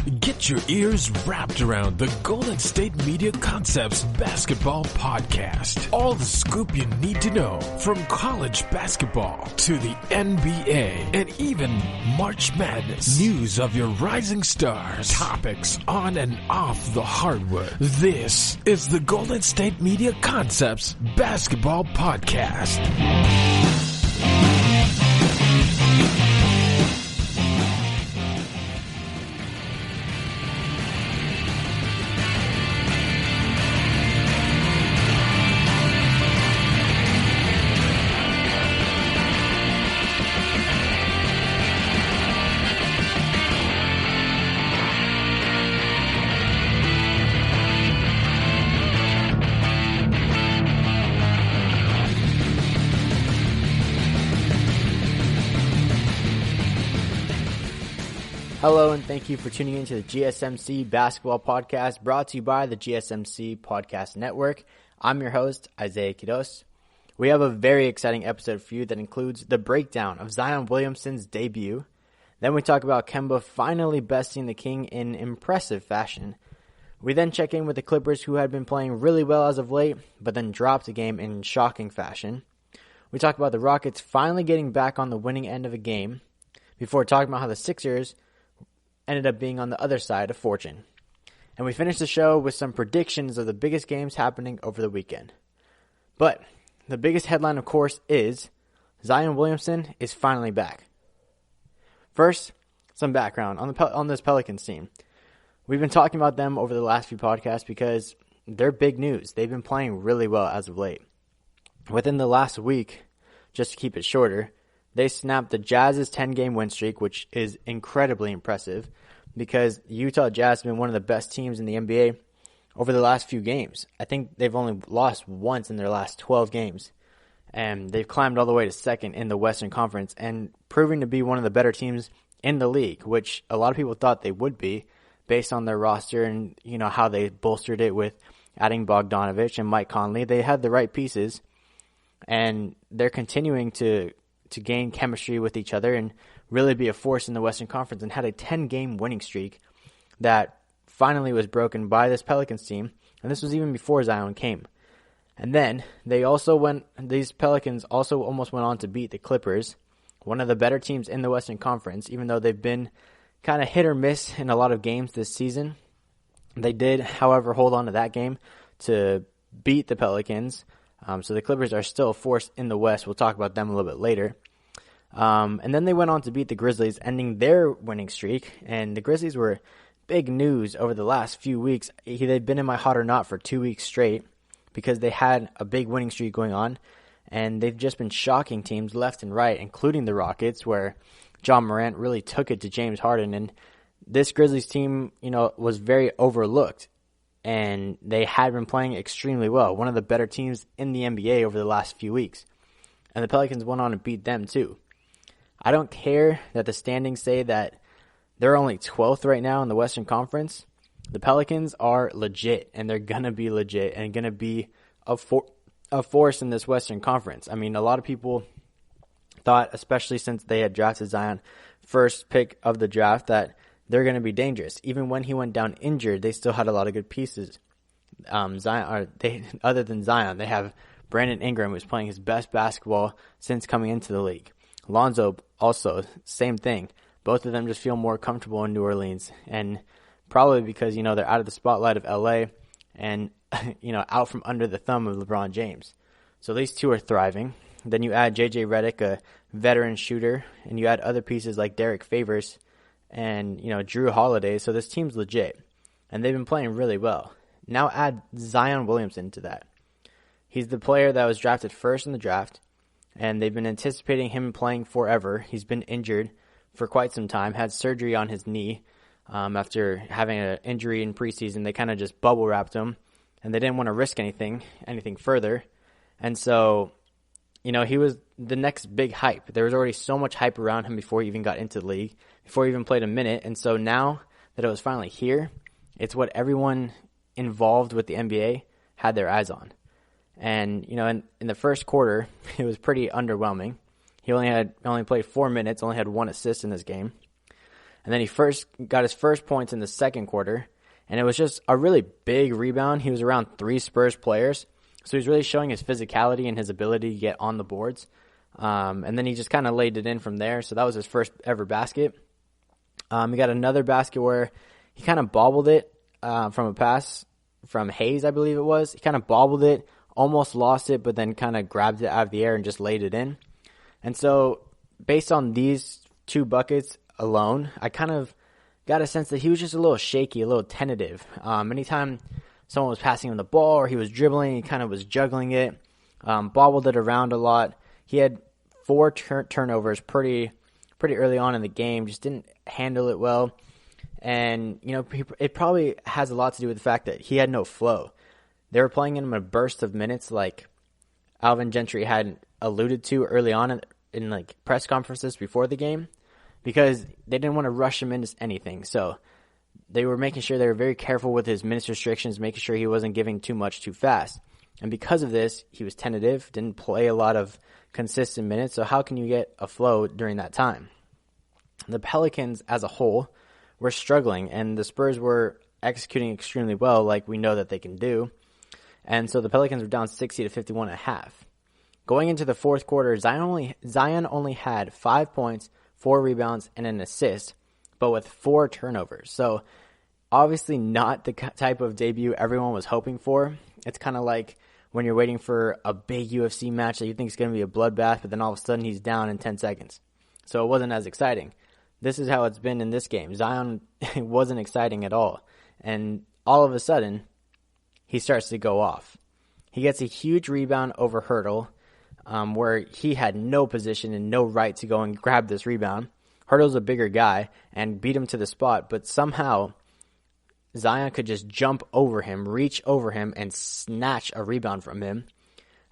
Get your ears wrapped around the Golden State Media Concepts Basketball Podcast. All the scoop you need to know from college basketball to the NBA and even March Madness. News of your rising stars. Topics on and off the hardwood. This is the Golden State Media Concepts Basketball Podcast. Hello and thank you for tuning in to the GSMC Basketball Podcast brought to you by the GSMC Podcast Network. I'm your host, Isiah. We have a very exciting episode for you that includes the breakdown of Zion Williamson's debut. Then we talk about Kemba finally besting the King in impressive fashion. We then check in with the Clippers, who had been playing really well as of late, but then dropped a game in shocking fashion. We talk about the Rockets finally getting back on the winning end of a game before talking about how the Sixers ended up being on the other side of fortune. And we finish the show with some predictions of the biggest games happening over the weekend. But the biggest headline, of course, is Zion Williamson is finally back. First, some background on this Pelicans team. We've been talking about them over the last few podcasts because they're big news. They've been playing really well as of late. Within the last week, just to keep it shorter, they snapped the Jazz's 10-game win streak, which is incredibly impressive because the Utah Jazz have been one of the best teams in the NBA over the last few games. I think they've only lost once in their last 12 games, and they've climbed all the way to second in the Western Conference and proving to be one of the better teams in the league, which a lot of people thought they would be based on their roster and how they bolstered it with adding Bogdanovich and Mike Conley. They had the right pieces, and they're continuing to gain chemistry with each other and really be a force in the Western Conference, and had a 10-game winning streak that finally was broken by this Pelicans team. And this was even before Zion came. And then these Pelicans also almost went on to beat the Clippers, one of the better teams in the Western Conference, even though they've been kind of hit or miss in a lot of games this season. They did, however, hold on to that game to beat the Pelicans. So the Clippers are still a force in the West. We'll talk about them a little bit later. And then they went on to beat the Grizzlies, ending their winning streak. And the Grizzlies were big news over the last few weeks. They'd been in my hot or not for 2 weeks straight because they had a big winning streak going on. And they've just been shocking teams left and right, including the Rockets, where John Morant really took it to James Harden. And this Grizzlies team, was very overlooked. And they had been playing extremely well, one of the better teams in the NBA over the last few weeks. And the Pelicans went on and beat them too. I don't care that the standings say that they're only 12th right now in the Western Conference. The Pelicans are legit, and they're going to be legit and going to be a force in this Western Conference. I mean, a lot of people thought, especially since they had drafted Zion first pick of the draft, that they're going to be dangerous. Even when he went down injured, they still had a lot of good pieces. Other than Zion, they have Brandon Ingram, who's playing his best basketball since coming into the league. Lonzo also, same thing. Both of them just feel more comfortable in New Orleans, and probably because, they're out of the spotlight of LA and, out from under the thumb of LeBron James. So these two are thriving. Then you add JJ Redick, a veteran shooter, and you add other pieces like Derek Favors and, Drew Holiday. So this team's legit, and they've been playing really well. Now add Zion Williamson to that. He's the player that was drafted first in the draft, and they've been anticipating him playing forever. He's been injured for quite some time, had surgery on his knee after having an injury in preseason. They kind of just bubble wrapped him, and they didn't want to risk anything further. And so, he was the next big hype. There was already so much hype around him before he even got into the league, before he even played a minute. And so now that it was finally here, it's what everyone involved with the NBA had their eyes on. And, in the first quarter, it was pretty underwhelming. He only played 4 minutes, only had 1 assist in this game. And then he first got his first points in the second quarter, and it was just a really big rebound. He was around 3 Spurs players, so he's really showing his physicality and his ability to get on the boards. And then he just kind of laid it in from there, so that was his first ever basket. He got another basket where he kind of bobbled it from a pass from Hayes, I believe it was. He kind of bobbled it, almost lost it, but then kind of grabbed it out of the air and just laid it in. And so based on these 2 buckets alone, I kind of got a sense that he was just a little shaky, a little tentative. Anytime someone was passing him the ball or he was dribbling, he kind of was juggling it, bobbled it around a lot. He had 4 turnovers pretty early on in the game, just didn't handle it well. And, it probably has a lot to do with the fact that he had no flow. They were playing him in a burst of minutes like Alvin Gentry had alluded to early on in like press conferences before the game, because they didn't want to rush him into anything. So they were making sure they were very careful with his minutes restrictions, making sure he wasn't giving too much too fast. And because of this, he was tentative, didn't play a lot of consistent minutes. So how can you get a flow during that time? The Pelicans as a whole were struggling, and the Spurs were executing extremely well, like we know that they can do. And so the Pelicans were down 60 to 51 at half. Going into the fourth quarter, Zion only had 5 points, 4 rebounds, and an assist, but with 4 turnovers. So obviously not the type of debut everyone was hoping for. It's kind of like when you're waiting for a big UFC match that you think is going to be a bloodbath, but then all of a sudden he's down in 10 seconds. So it wasn't as exciting. This is how it's been in this game. Zion wasn't exciting at all. And all of a sudden, he starts to go off. He gets a huge rebound over Hurdle, where he had no position and no right to go and grab this rebound. Hurdle's a bigger guy and beat him to the spot, but somehow Zion could just jump over him, reach over him, and snatch a rebound from him,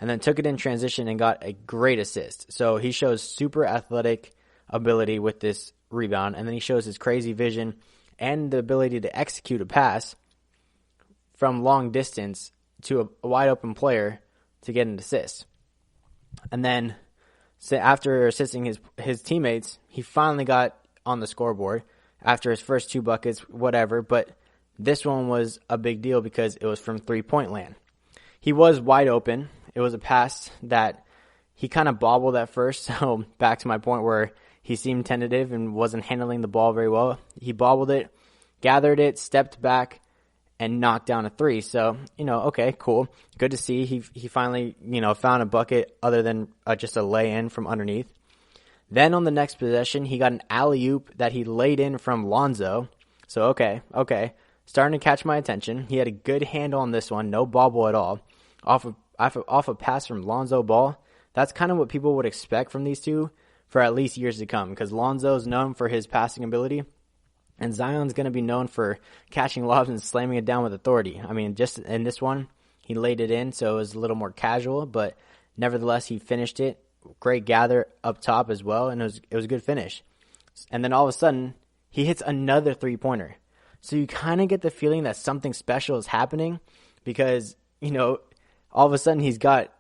and then took it in transition and got a great assist. So he shows super athletic ability with this rebound, and then he shows his crazy vision and the ability to execute a pass from long distance to a wide open player to get an assist. And then after assisting his teammates, he finally got on the scoreboard after his first 2 buckets, whatever, but this one was a big deal because it was from 3-point land. He was wide open. It was a pass that he kind of bobbled at first, so back to my point where he seemed tentative and wasn't handling the ball very well. He bobbled it, gathered it, stepped back, and knocked down a 3. So, okay, cool. Good to see. He finally, found a bucket other than just a lay-in from underneath. Then on the next possession, he got an alley-oop that he laid in from Lonzo. So, okay. Starting to catch my attention. He had a good handle on this one, no bobble at all. Off a pass from Lonzo Ball. That's kind of what people would expect from these two for at least years to come, because Lonzo's known for his passing ability, and Zion's going to be known for catching lobs and slamming it down with authority. I mean, just in this one, he laid it in, so it was a little more casual, but nevertheless, he finished it. Great gather up top as well, and it was a good finish. And then all of a sudden, he hits another 3-pointer. So you kind of get the feeling that something special is happening because, all of a sudden he's got,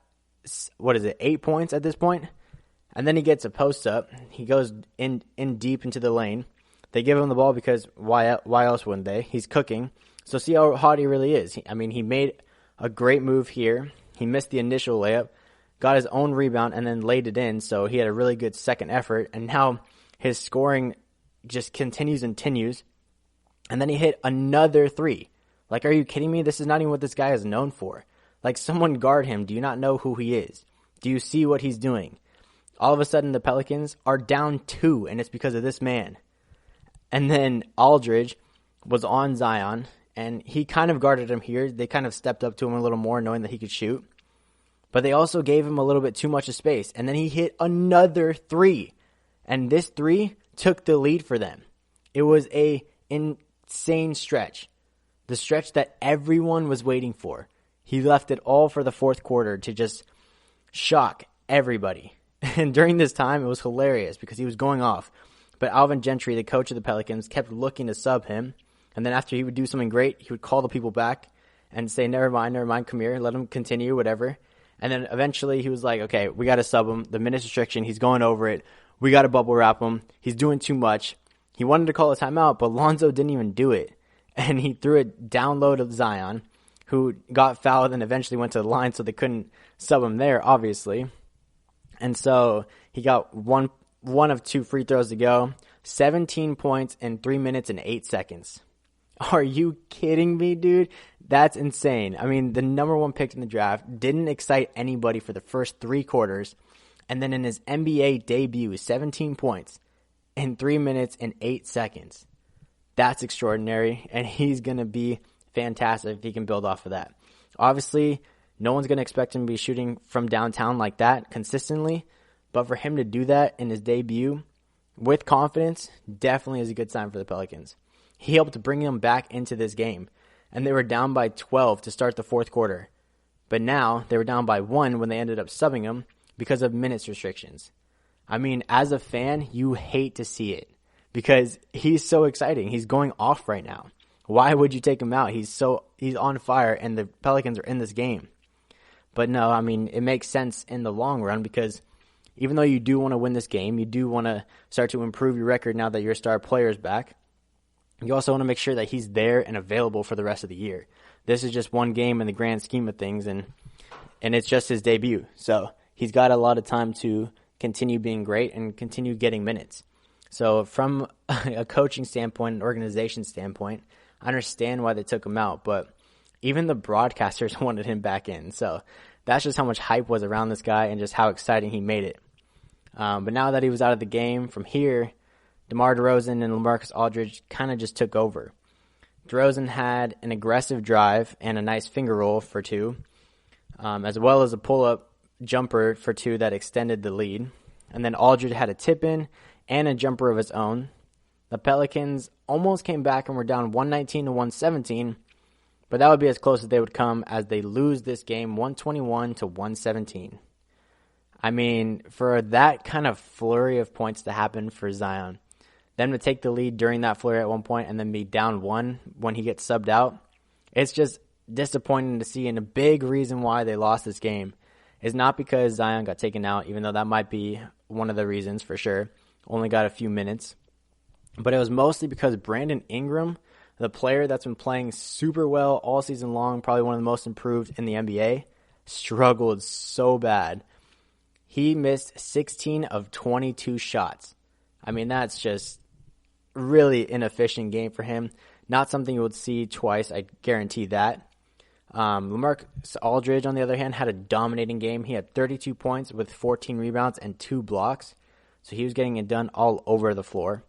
8 points at this point? And then he gets a post up. He goes in deep into the lane. They give him the ball because why else wouldn't they? He's cooking. So see how hot he really is. He made a great move here. He missed the initial layup, got his own rebound, and then laid it in. So he had a really good second effort. And now his scoring just continues. And then he hit another 3. Like, are you kidding me? This is not even what this guy is known for. Like, someone guard him. Do you not know who he is? Do you see what he's doing? All of a sudden, the Pelicans are down 2, and it's because of this man. And then Aldridge was on Zion, and he kind of guarded him here. They kind of stepped up to him a little more, knowing that he could shoot. But they also gave him a little bit too much of space. And then he hit another 3. And this 3 took the lead for them. It was a insane stretch. The stretch that everyone was waiting for. He left it all for the fourth quarter to just shock everybody. And during this time, it was hilarious because he was going off. But Alvin Gentry, the coach of the Pelicans, kept looking to sub him. And then after he would do something great, he would call the people back and say, never mind, come here, let him continue, whatever. And then eventually he was like, okay, we got to sub him. The minutes restriction, he's going over it. We got to bubble wrap him. He's doing too much. He wanted to call a timeout, but Lonzo didn't even do it. And he threw it down low to Zion, who got fouled and eventually went to the line, so they couldn't sub him there, obviously. And so he got one of 2 free throws to go, 17 points in 3 minutes and 8 seconds. Are you kidding me, dude? That's insane. I mean, the number 1 pick in the draft didn't excite anybody for the first 3 quarters. And then in his NBA debut, 17 points in 3 minutes and 8 seconds. That's extraordinary, and he's going to be fantastic if he can build off of that. Obviously, no one's going to expect him to be shooting from downtown like that consistently, but for him to do that in his debut with confidence definitely is a good sign for the Pelicans. He helped bring them back into this game, and they were down by 12 to start the fourth quarter. But now they were down by 1 when they ended up subbing him because of minutes restrictions. I mean, as a fan, you hate to see it because he's so exciting. He's going off right now. Why would you take him out? He's on fire, and the Pelicans are in this game. But no, I mean, it makes sense in the long run because even though you do want to win this game, you do want to start to improve your record now that your star player is back. You also want to make sure that he's there and available for the rest of the year. This is just one game in the grand scheme of things, and it's just his debut. So he's got a lot of time to continue being great and continue getting minutes. So from a coaching standpoint, an organization standpoint, I understand why they took him out, but even the broadcasters wanted him back in. So that's just how much hype was around this guy and just how exciting he made it. But now that he was out of the game, from here, DeMar DeRozan and LaMarcus Aldridge kind of just took over. DeRozan had an aggressive drive and a nice finger roll for 2, as well as a pull-up jumper for 2 that extended the lead. And then Aldridge had a tip-in and a jumper of his own. The Pelicans almost came back and were down 119 to 117, but that would be as close as they would come as they lose this game 121 to 117. I mean, for that kind of flurry of points to happen for Zion, them to take the lead during that flurry at one point and then be down 1 when he gets subbed out, it's just disappointing to see. And a big reason why they lost this game is not because Zion got taken out, even though that might be one of the reasons for sure. Only got a few minutes. But it was mostly because Brandon Ingram, the player that's been playing super well all season long, probably one of the most improved in the NBA, struggled so bad. He missed 16 of 22 shots. I mean, that's just really inefficient game for him. Not something you would see twice, I guarantee that. LaMarcus Aldridge, on the other hand, had a dominating game. He had 32 points with 14 rebounds and 2 blocks. So he was getting it done all over the floor.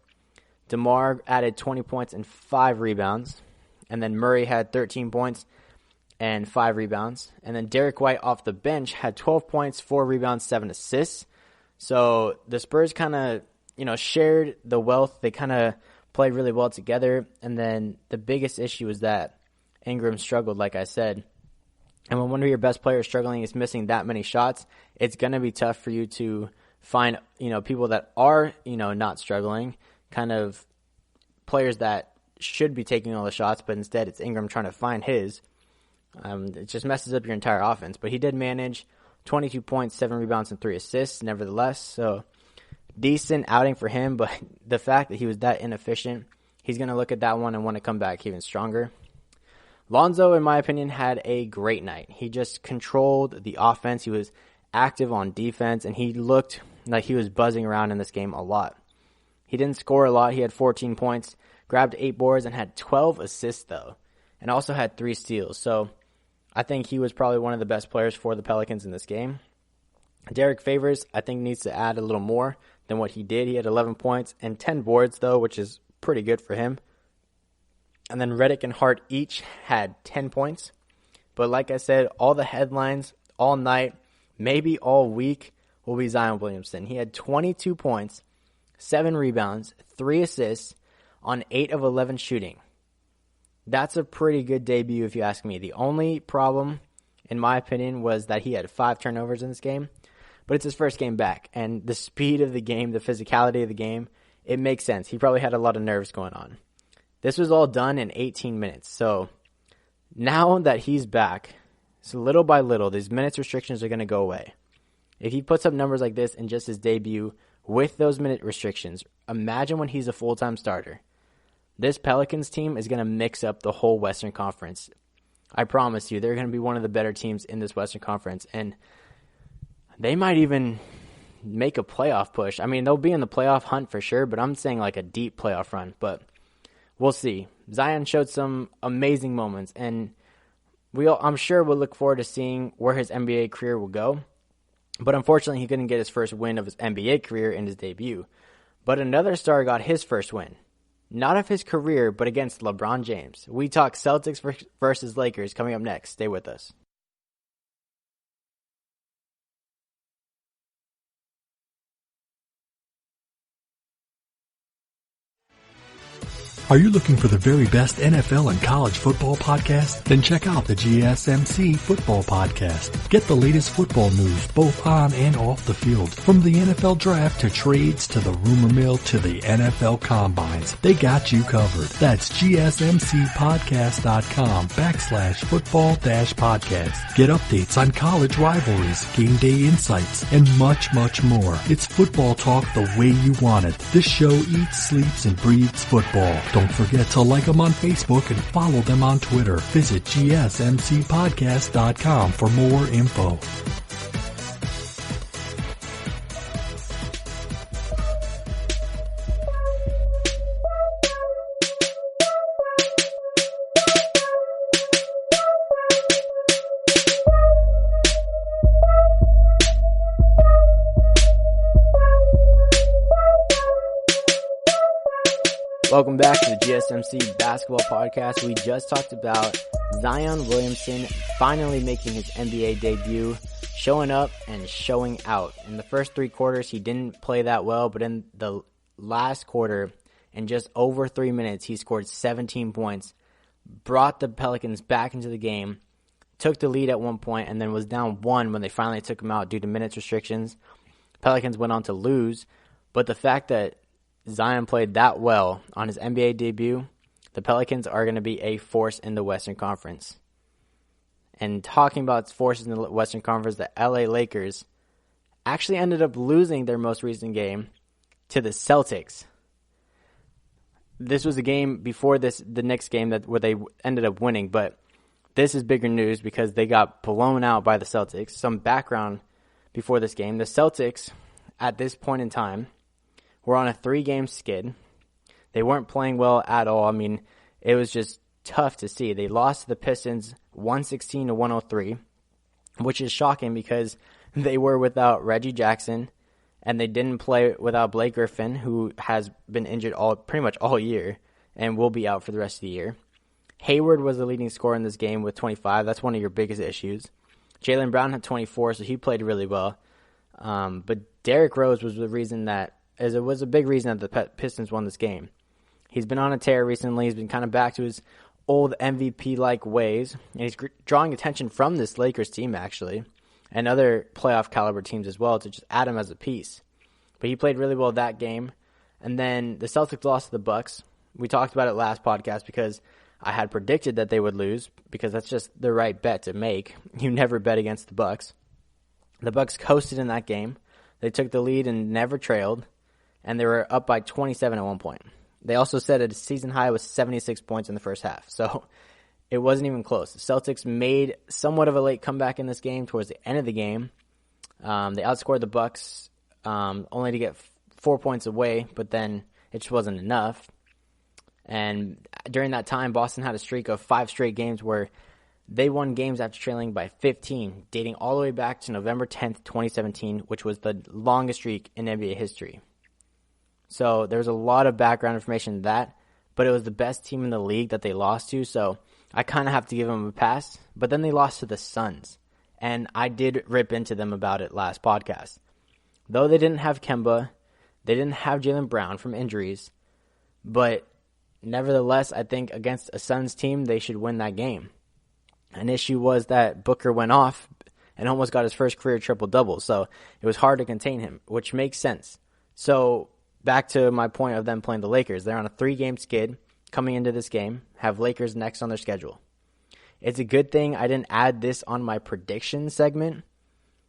DeMar added 20 points and 5 rebounds. And then Murray had 13 points and 5 rebounds. And then Derek White off the bench had 12 points, 4 rebounds, 7 assists. So the Spurs kind of, shared the wealth. They kind of played really well together. And then the biggest issue is that Ingram struggled, like I said. And when one of your best players struggling is missing that many shots, it's going to be tough for you to find, people that are, not struggling, kind of players that should be taking all the shots, but instead it's Ingram trying to find his. It just messes up your entire offense. But he did manage 22 points, 7 rebounds, and 3 assists, nevertheless. So decent outing for him, but the fact that he was that inefficient, he's going to look at that one and want to come back even stronger. Lonzo, in my opinion, had a great night. He just controlled the offense. He was active on defense, and he looked like he was buzzing around in this game a lot. He didn't score a lot. He had 14 points, grabbed 8 boards, and had 12 assists, though, and also had 3 steals. So I think he was probably one of the best players for the Pelicans in this game. Derek Favors, I think, needs to add a little more than what he did. He had 11 points and 10 boards, though, which is pretty good for him. And then Redick and Hart each had 10 points. But like I said, all the headlines all night, maybe all week, will be Zion Williamson. He had 22 points, 7 rebounds, 3 assists on 8 of 11 shooting. That's a pretty good debut if you ask me. The only problem, in my opinion, was that he had 5 turnovers in this game. But it's his first game back. And the speed of the game, the physicality of the game, it makes sense. He probably had a lot of nerves going on. This was all done in 18 minutes. So now that he's back, so little by little, these minutes restrictions are going to go away. If he puts up numbers like this in just his debut with those minute restrictions, imagine when he's a full-time starter. This Pelicans team is going to mix up the whole Western Conference. I promise you, they're going to be one of the better teams in this Western Conference, and they might even make a playoff push. I mean, they'll be in the playoff hunt for sure, but I'm saying like a deep playoff run, but we'll see. Zion showed some amazing moments, and I'm sure we'll look forward to seeing where his NBA career will go. But unfortunately, he couldn't get his first win of his NBA career in his debut. But another star got his first win. Not of his career, but against LeBron James. We talk Celtics versus Lakers coming up next. Stay with us. Are you looking for the very best NFL and college football podcast? Then check out the GSMC Football Podcast. Get the latest football news both on and off the field. From the NFL Draft to trades to the rumor mill to the NFL Combines, they got you covered. That's GSMCpodcast.com/football-podcast. Get updates on college rivalries, game day insights, and much, much more. It's football talk the way you want it. This show eats, sleeps, and breathes football. Don't forget to like them on Facebook and follow them on Twitter. Visit GSMCpodcast.com for more info. Welcome back to the GSMC Basketball Podcast. We just talked about Zion Williamson finally making his NBA debut, showing up and showing out. In the first three quarters, he didn't play that well, but in the last quarter, in just over 3 minutes, he scored 17 points, brought the Pelicans back into the game, took the lead at one point, and then was down one when they finally took him out due to minutes restrictions. Pelicans went on to lose, but the fact that Zion played that well on his NBA debut, the Pelicans are going to be a force in the Western Conference. And talking about forces in the Western Conference, the LA Lakers actually ended up losing their most recent game to the Celtics. This was a game before the next game where they ended up winning, but this is bigger news because they got blown out by the Celtics. Some background before this game. The Celtics, at this point in time, were on a 3-game skid. They weren't playing well at all. I mean, it was just tough to see. They lost to the Pistons 116-103, which is shocking because they were without Reggie Jackson, and they didn't play without Blake Griffin, who has been injured pretty much all year and will be out for the rest of the year. Hayward was the leading scorer in this game with 25. That's one of your biggest issues. Jaylen Brown had 24, so he played really well. But Derrick Rose was the reason it was a big reason that the Pistons won this game. He's been on a tear recently. He's been kind of back to his old MVP-like ways. And he's drawing attention from this Lakers team, actually, and other playoff caliber teams as well to just add him as a piece. But he played really well that game. And then the Celtics lost to the Bucks. We talked about it last podcast because I had predicted that they would lose because that's just the right bet to make. You never bet against the Bucks. The Bucks coasted in that game. They took the lead and never trailed. And they were up by 27 at one point. They also set a season high with 76 points in the first half. So it wasn't even close. The Celtics made somewhat of a late comeback in this game towards the end of the game. They outscored the Bucks only to get 4 points away, but then it just wasn't enough. And during that time, Boston had a streak of 5 straight games where they won games after trailing by 15, dating all the way back to November 10th, 2017, which was the longest streak in NBA history. So there's a lot of background information to that, but it was the best team in the league that they lost to, so I kind of have to give them a pass. But then they lost to the Suns, and I did rip into them about it last podcast. Though they didn't have Kemba, they didn't have Jaylen Brown from injuries, but nevertheless, I think against a Suns team, they should win that game. An issue was that Booker went off and almost got his first career triple-double, so it was hard to contain him, which makes sense. So back to my point of them playing the Lakers. They're on a 3-game skid coming into this game, have Lakers next on their schedule. It's a good thing I didn't add this on my prediction segment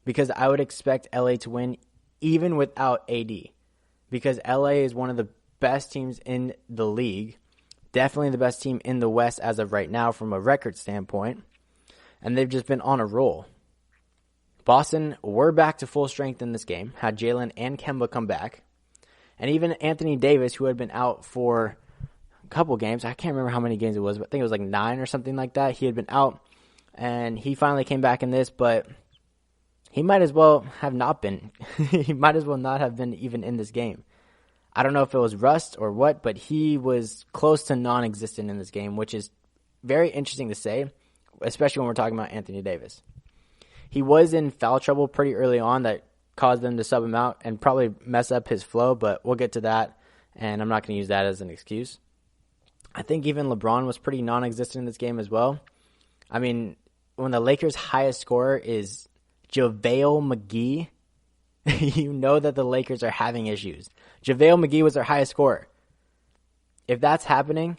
because I would expect LA to win even without AD. because LA is one of the best teams in the league, definitely the best team in the West as of right now from a record standpoint, and they've just been on a roll. Boston were back to full strength in this game, had Jalen and Kemba come back, and even Anthony Davis, who had been out for a couple games, I can't remember how many games it was, but I think it was like 9 or something like that. He had been out, and he finally came back in this, but he might as well have not been. He might as well not have been even in this game. I don't know if it was rust or what, but he was close to non-existent in this game, which is very interesting to say, especially when we're talking about Anthony Davis. He was in foul trouble pretty early on that caused them to sub him out and probably mess up his flow, but we'll get to that, and I'm not going to use that as an excuse. I think even LeBron was pretty non-existent in this game as well. I mean, when the Lakers' highest scorer is JaVale McGee, you know that the Lakers are having issues. JaVale McGee was their highest scorer. If that's happening,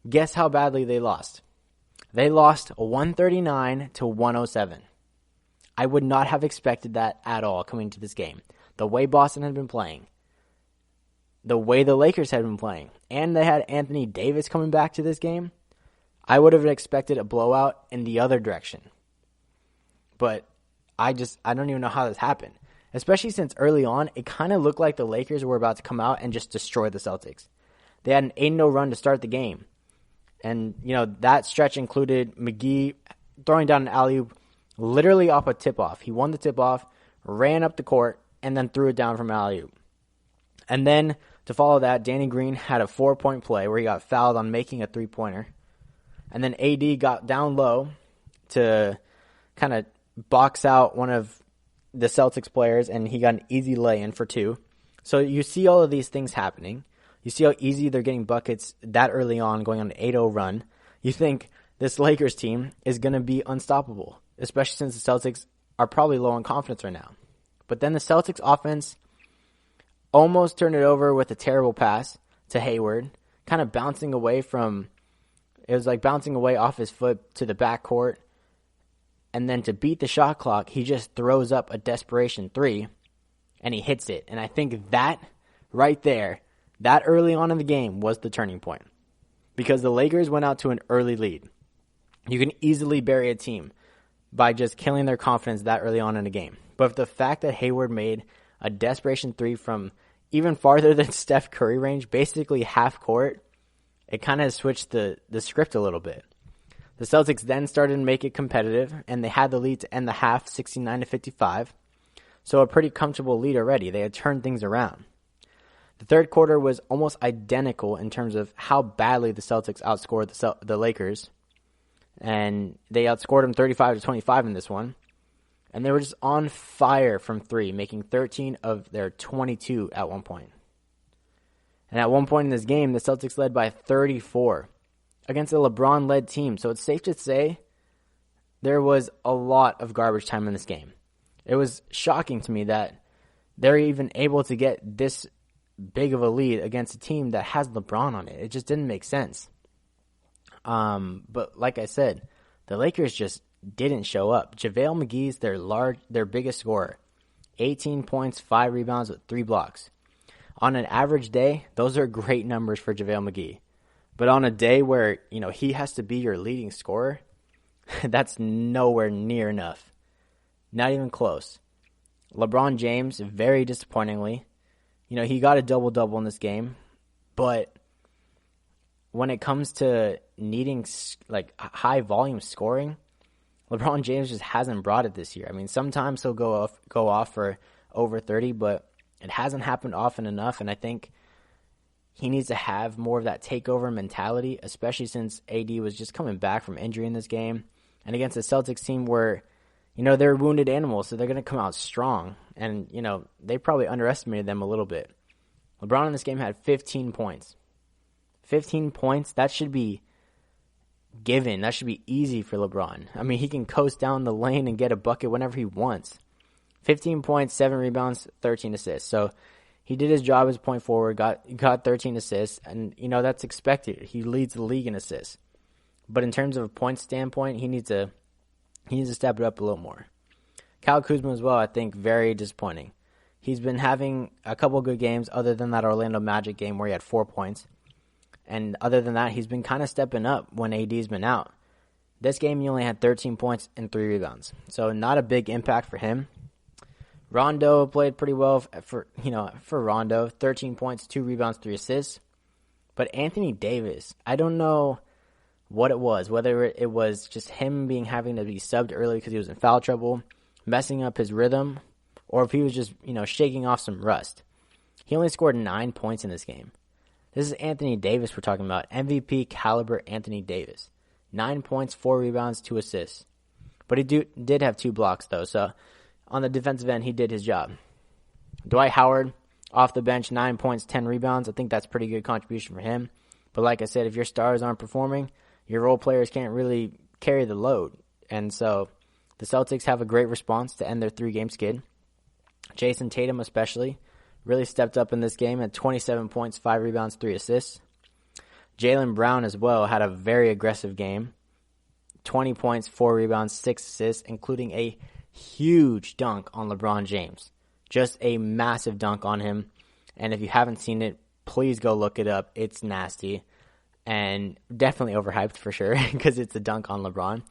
guess how badly they lost? They lost 139 to 107. I would not have expected that at all coming to this game. The way Boston had been playing, the way the Lakers had been playing, and they had Anthony Davis coming back to this game, I would have expected a blowout in the other direction. But I don't even know how this happened. Especially since early on, it kind of looked like the Lakers were about to come out and just destroy the Celtics. They had an 8-0 run to start the game. And, that stretch included McGee throwing down an alley-oop literally off a tip-off. He won the tip-off, ran up the court, and then threw it down from alley-oop. And then, to follow that, Danny Green had a 4-point play where he got fouled on making a three-pointer. And then AD got down low to kind of box out one of the Celtics players, and he got an easy lay-in for 2. So you see all of these things happening. You see how easy they're getting buckets that early on, going on an 8-0 run. You think this Lakers team is going to be unstoppable, especially since the Celtics are probably low on confidence right now. But then the Celtics offense almost turned it over with a terrible pass to Hayward, kind of bouncing away off his foot to the backcourt. And then to beat the shot clock, he just throws up a desperation 3, and he hits it. And I think that right there, that early on in the game was the turning point. Because the Lakers went out to an early lead. You can easily bury a team by just killing their confidence that early on in a game. But the fact that Hayward made a desperation 3 from even farther than Steph Curry range, basically half court, it kind of switched the script a little bit. The Celtics then started to make it competitive, and they had the lead to end the half 69-55. So a pretty comfortable lead already. They had turned things around. The third quarter was almost identical in terms of how badly the Celtics outscored the Lakers. And they outscored them 35-25 in this one. And they were just on fire from 3, making 13 of their 22 at one point. And at one point in this game, the Celtics led by 34. Against a LeBron-led team. So it's safe to say there was a lot of garbage time in this game. It was shocking to me that they're even able to get this big of a lead against a team that has LeBron on it. It just didn't make sense. But like I said, the Lakers just didn't show up. JaVale McGee's their biggest scorer. 18 points, 5 rebounds with 3 blocks. On an average day, those are great numbers for JaVale McGee. But on a day where, he has to be your leading scorer, that's nowhere near enough. Not even close. LeBron James, very disappointingly, he got a double-double in this game. But when it comes to needing high-volume scoring, LeBron James just hasn't brought it this year. I mean, sometimes he'll go off for over 30, but it hasn't happened often enough, and I think he needs to have more of that takeover mentality, especially since AD was just coming back from injury in this game. And against the Celtics team where, they're wounded animals, so they're going to come out strong. And, they probably underestimated them a little bit. LeBron in this game had 15 points. 15 points, that should be given. That should be easy for LeBron. I mean, he can coast down the lane and get a bucket whenever he wants. 15 points, 7 rebounds, 13 assists. So he did his job as point forward, got 13 assists, and, that's expected. He leads the league in assists. But in terms of a point standpoint, he needs to step it up a little more. Kyle Kuzma as well, I think, very disappointing. he's been having a couple good games other than that Orlando Magic game where he had 4 points. And other than that, he's been kind of stepping up when AD's been out. This game, he only had 13 points and 3 rebounds. So not a big impact for him. Rondo played pretty well for Rondo. 13 points, 2 rebounds, 3 assists. But Anthony Davis, I don't know what it was, whether it was just him having to be subbed early because he was in foul trouble, messing up his rhythm, or if he was just, shaking off some rust. He only scored 9 points in this game. This is Anthony Davis we're talking about. MVP caliber Anthony Davis. 9 points, 4 rebounds, 2 assists. But he did have 2 blocks, though. So on the defensive end, he did his job. Dwight Howard, off the bench, 9 points, 10 rebounds. I think that's pretty good contribution for him. But like I said, if your stars aren't performing, your role players can't really carry the load. And so the Celtics have a great response to end their 3-game skid. Jason Tatum especially really stepped up in this game at 27 points, 5 rebounds, 3 assists. Jaylen Brown as well had a very aggressive game. 20 points, 4 rebounds, 6 assists, including a huge dunk on LeBron James. Just a massive dunk on him. And if you haven't seen it, please go look it up. It's nasty. And definitely overhyped for sure because it's a dunk on LeBron.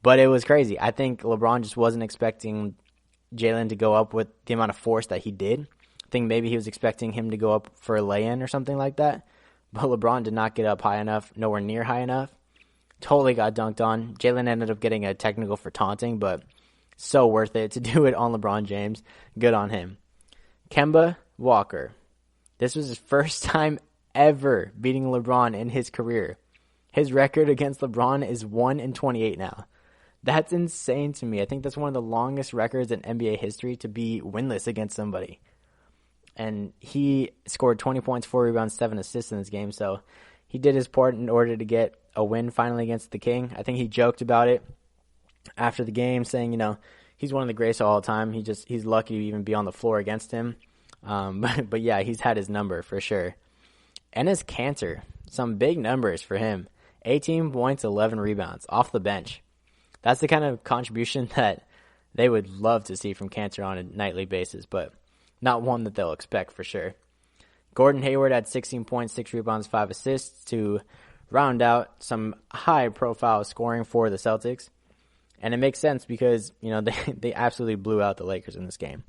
But it was crazy. I think LeBron just wasn't expecting Jaylen to go up with the amount of force that he did. I think maybe he was expecting him to go up for a lay-in or something like that. But LeBron did not get up high enough, nowhere near high enough. Totally got dunked on. Jaylen ended up getting a technical for taunting, but so worth it to do it on LeBron James. Good on him. Kemba Walker. This was his first time ever beating LeBron in his career. His record against LeBron is 1-28 now. That's insane to me. I think that's one of the longest records in NBA history to be winless against somebody. And he scored 20 points, 4 rebounds, 7 assists in this game. So he did his part in order to get a win finally against the King. I think he joked about it after the game, saying, he's one of the greatest of all time. He's lucky to even be on the floor against him. But yeah, he's had his number for sure. Enes Kanter, some big numbers for him. 18 points, 11 rebounds off the bench. That's the kind of contribution that they would love to see from Kanter on a nightly basis, but not one that they'll expect for sure. Gordon Hayward had 16 points, 6 rebounds, 5 assists to round out some high-profile scoring for the Celtics. And it makes sense because, they absolutely blew out the Lakers in this game.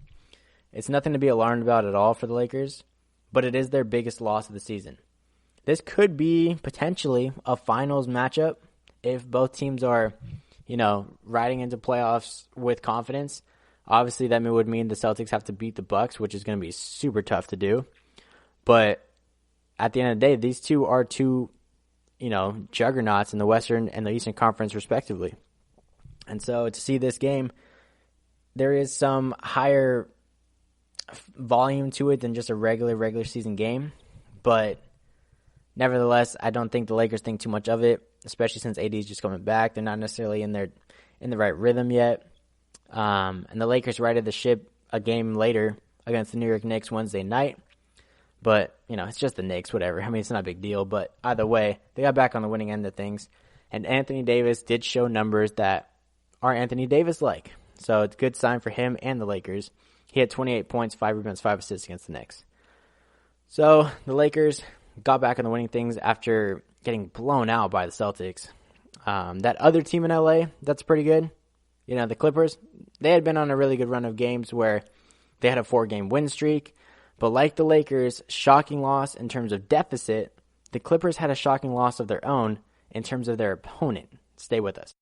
It's nothing to be alarmed about at all for the Lakers, but it is their biggest loss of the season. This could be potentially a finals matchup if both teams are, riding into playoffs with confidence. Obviously, that would mean the Celtics have to beat the Bucks, which is going to be super tough to do. But at the end of the day, these two are two, juggernauts in the Western and the Eastern Conference, respectively. And so to see this game, there is some higher volume to it than just a regular season game. But nevertheless, I don't think the Lakers think too much of it, especially since AD is just coming back. They're not necessarily in the right rhythm yet. And the Lakers righted the ship a game later against the New York Knicks Wednesday night. But, it's just the Knicks, whatever. I mean, it's not a big deal. But either way, they got back on the winning end of things. And Anthony Davis did show numbers that are Anthony Davis-like. So it's a good sign for him and the Lakers. He had 28 points, 5 rebounds, 5 assists against the Knicks. So the Lakers got back on the winning things after getting blown out by the Celtics. That other team in LA, that's pretty good. The Clippers, they had been on a really good run of games where they had a 4-game win streak. But like the Lakers, shocking loss in terms of deficit, the Clippers had a shocking loss of their own in terms of their opponent. Stay with us.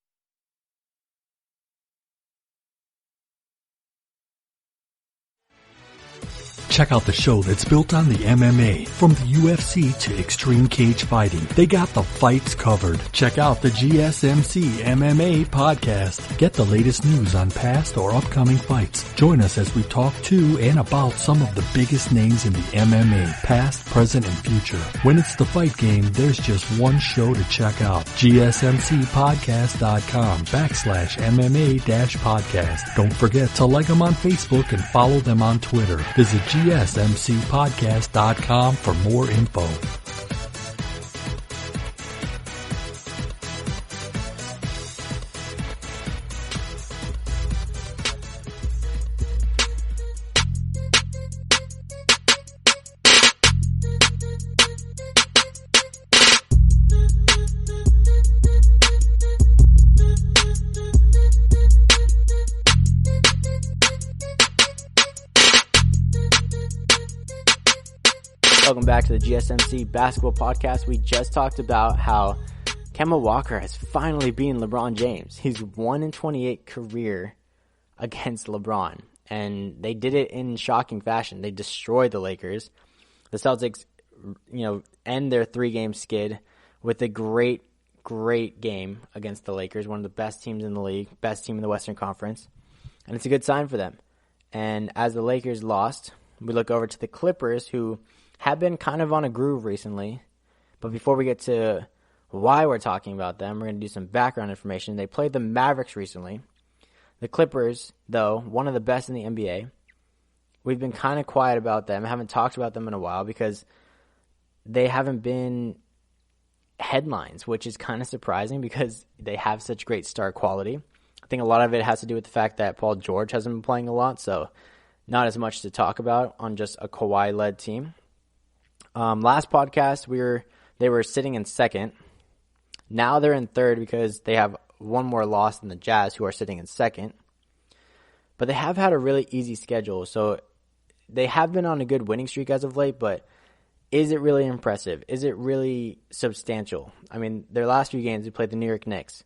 Check out the show that's built on the MMA. From the UFC to extreme cage fighting, they got the fights covered. Check out the GSMC MMA podcast. Get the latest news on past or upcoming fights. Join us as we talk to and about some of the biggest names in the MMA, past, present, and future. When it's the fight game, there's just one show to check out. GSMCpodcast.com/MMA-podcast. Don't forget to like them on Facebook and follow them on Twitter. Visit GSMCpodcast.com for more info. Welcome back to the GSMC Basketball Podcast. We just talked about how Kemba Walker has finally beaten LeBron James. He's 1-28 career against LeBron, and they did it in shocking fashion. They destroyed the Lakers. The Celtics, end their 3-game skid with a great game against the Lakers, one of the best teams in the league, best team in the Western Conference, and it's a good sign for them. And as the Lakers lost, we look over to the Clippers, who have been kind of on a groove recently. But before we get to why we're talking about them, we're going to do some background information. They played the Mavericks recently. The Clippers, though, one of the best in the NBA. We've been kind of quiet about them. I haven't talked about them in a while because they haven't been headlines, which is kind of surprising because they have such great star quality. I think a lot of it has to do with the fact that Paul George hasn't been playing a lot, so not as much to talk about on just a Kawhi-led team. Last podcast, they were sitting in second. Now they're in third because they have one more loss than the Jazz, who are sitting in second. But they have had a really easy schedule, so they have been on a good winning streak as of late, but is it really impressive? Is it really substantial? I mean, their last few games, they played the New York Knicks,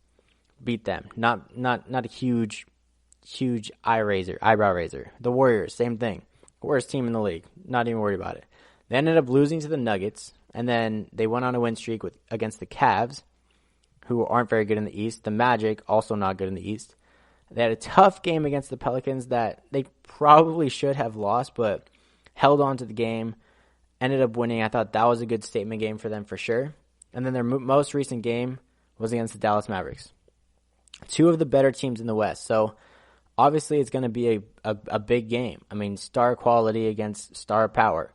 beat them. Not a huge eyebrow raiser. The Warriors, same thing. Worst team in the league. Not even worried about it. They ended up losing to the Nuggets, and then they went on a win streak against the Cavs, who aren't very good in the East. The Magic, also not good in the East. They had a tough game against the Pelicans that they probably should have lost, but held on to the game, ended up winning. I thought that was a good statement game for them for sure. And then their most recent game was against the Dallas Mavericks. Two of the better teams in the West. So obviously it's going to be a big game. I mean, star quality against star power.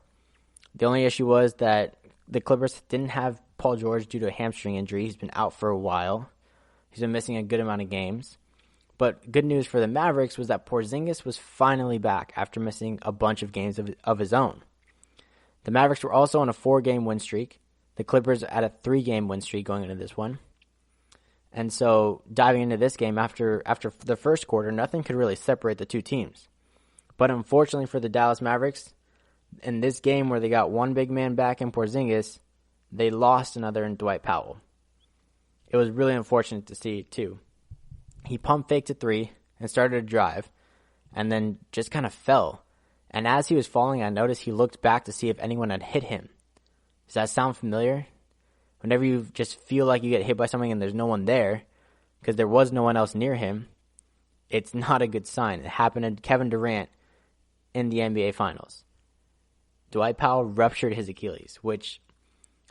The only issue was that the Clippers didn't have Paul George due to a hamstring injury. He's been out for a while. He's been missing a good amount of games. But good news for the Mavericks was that Porzingis was finally back after missing a bunch of games of his own. The Mavericks were also on a 4-game win streak. The Clippers at a 3-game win streak going into this one. And so diving into this game, after the first quarter, nothing could really separate the two teams. But unfortunately for the Dallas Mavericks, in this game where they got one big man back in Porzingis, they lost another in Dwight Powell. It was really unfortunate to see, too. He pump faked a 3 and started to drive, and then just kind of fell. And as he was falling, I noticed he looked back to see if anyone had hit him. Does that sound familiar? Whenever you just feel like you get hit by something and there's no one there, because there was no one else near him, it's not a good sign. It happened to Kevin Durant in the NBA Finals. Dwight Powell ruptured his Achilles, which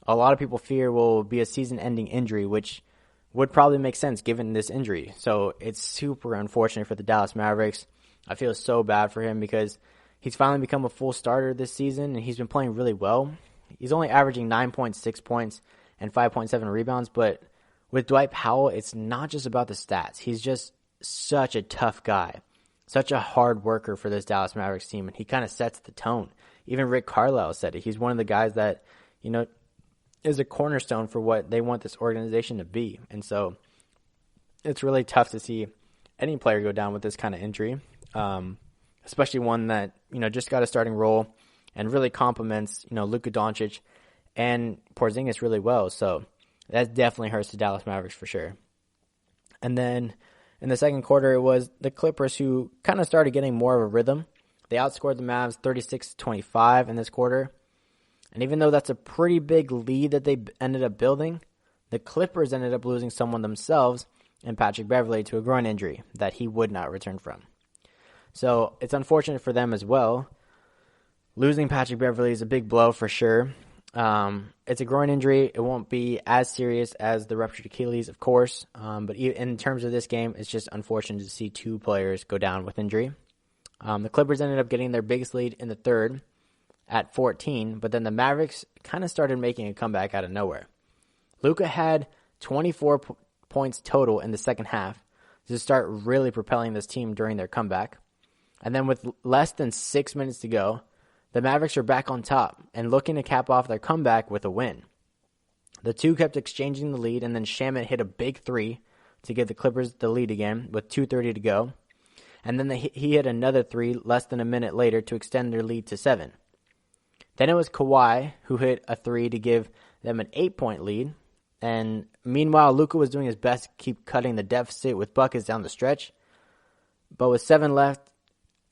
a lot of people fear will be a season-ending injury, which would probably make sense given this injury. So it's super unfortunate for the Dallas Mavericks. I feel so bad for him because he's finally become a full starter this season, and he's been playing really well. He's only averaging 9.6 points and 5.7 rebounds, but with Dwight Powell, it's not just about the stats. He's just such a tough guy, such a hard worker for this Dallas Mavericks team, and he kind of sets the tone. Even Rick Carlisle said it. He's one of the guys that, is a cornerstone for what they want this organization to be. And so it's really tough to see any player go down with this kind of injury, especially one that, just got a starting role and really complements, Luka Doncic and Porzingis really well. So that definitely hurts the Dallas Mavericks for sure. And then in the second quarter, it was the Clippers who kind of started getting more of a rhythm. They outscored the Mavs 36-25 in this quarter. And even though that's a pretty big lead that they ended up building, the Clippers ended up losing someone themselves in Patrick Beverley to a groin injury that he would not return from. So it's unfortunate for them as well. Losing Patrick Beverley is a big blow for sure. It's a groin injury. It won't be as serious as the ruptured Achilles, of course. But in terms of this game, it's just unfortunate to see two players go down with injury. The Clippers ended up getting their biggest lead in the third at 14, but then the Mavericks kind of started making a comeback out of nowhere. Luka had 24 points total in the second half to start really propelling this team during their comeback. And then with less than 6 minutes to go, the Mavericks are back on top and looking to cap off their comeback with a win. The two kept exchanging the lead, and then Shamet hit a big three to give the Clippers the lead again with 2:30 to go. And then he hit another three less than a minute later to extend their lead to 7. Then it was Kawhi who hit a 3 to give them an 8-point lead. And meanwhile, Luka was doing his best to keep cutting the deficit with buckets down the stretch. But with 7 left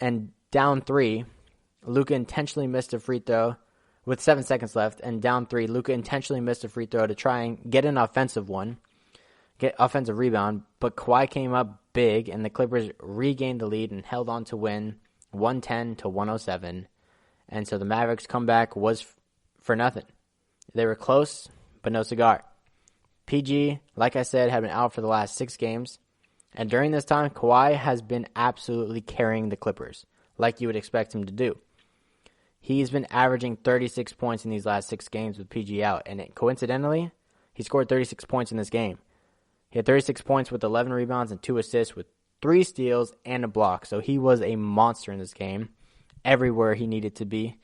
and down 3, Luka intentionally missed a free throw. With 7 seconds left and down 3, Luka intentionally missed a free throw to try and get an offensive rebound. But Kawhi came up big, and the Clippers regained the lead and held on to win 110-107. And so the Mavericks' comeback was for nothing. They were close, but no cigar. PG, like I said, had been out for the last 6 games. And during this time, Kawhi has been absolutely carrying the Clippers, like you would expect him to do. He's been averaging 36 points in these last 6 games with PG out. And coincidentally, he scored 36 points in this game. He had 36 points with 11 rebounds and 2 assists with 3 steals and a block. So he was a monster in this game, everywhere he needed to be,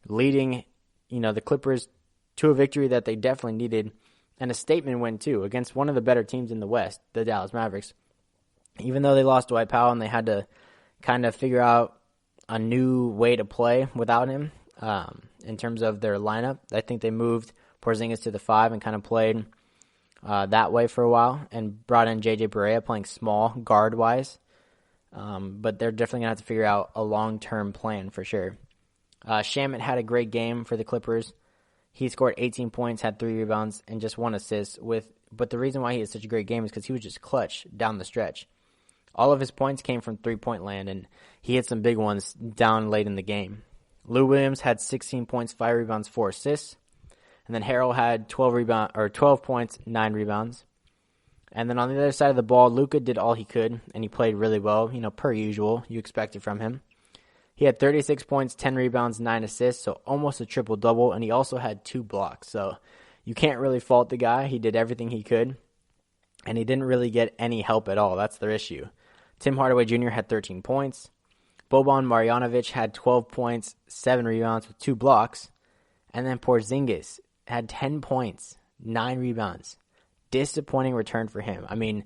leading, the Clippers to a victory that they definitely needed, and a statement win too against one of the better teams in the West, the Dallas Mavericks. Even though they lost Dwight Powell and they had to kind of figure out a new way to play without him in terms of their lineup, I think they moved Porzingis to the 5 and kind of played that way for a while and brought in JJ Barea playing small guard-wise. But they're definitely going to have to figure out a long-term plan for sure. Shamet had a great game for the Clippers. He scored 18 points, had 3 rebounds, and just 1 assist. But the reason why he had such a great game is because he was just clutch down the stretch. All of his points came from three-point land, and he hit some big ones down late in the game. Lou Williams had 16 points, 5 rebounds, 4 assists. And then Harrell had 12 points, 9 rebounds. And then on the other side of the ball, Luka did all he could, and he played really well, per usual. You expect it from him. He had 36 points, 10 rebounds, 9 assists, so almost a triple-double, and he also had 2 blocks. So you can't really fault the guy. He did everything he could, and he didn't really get any help at all. That's their issue. Tim Hardaway Jr. had 13 points. Boban Marjanovic had 12 points, 7 rebounds with 2 blocks. And then Porzingis had 10 points, 9 rebounds. Disappointing return for him. I mean,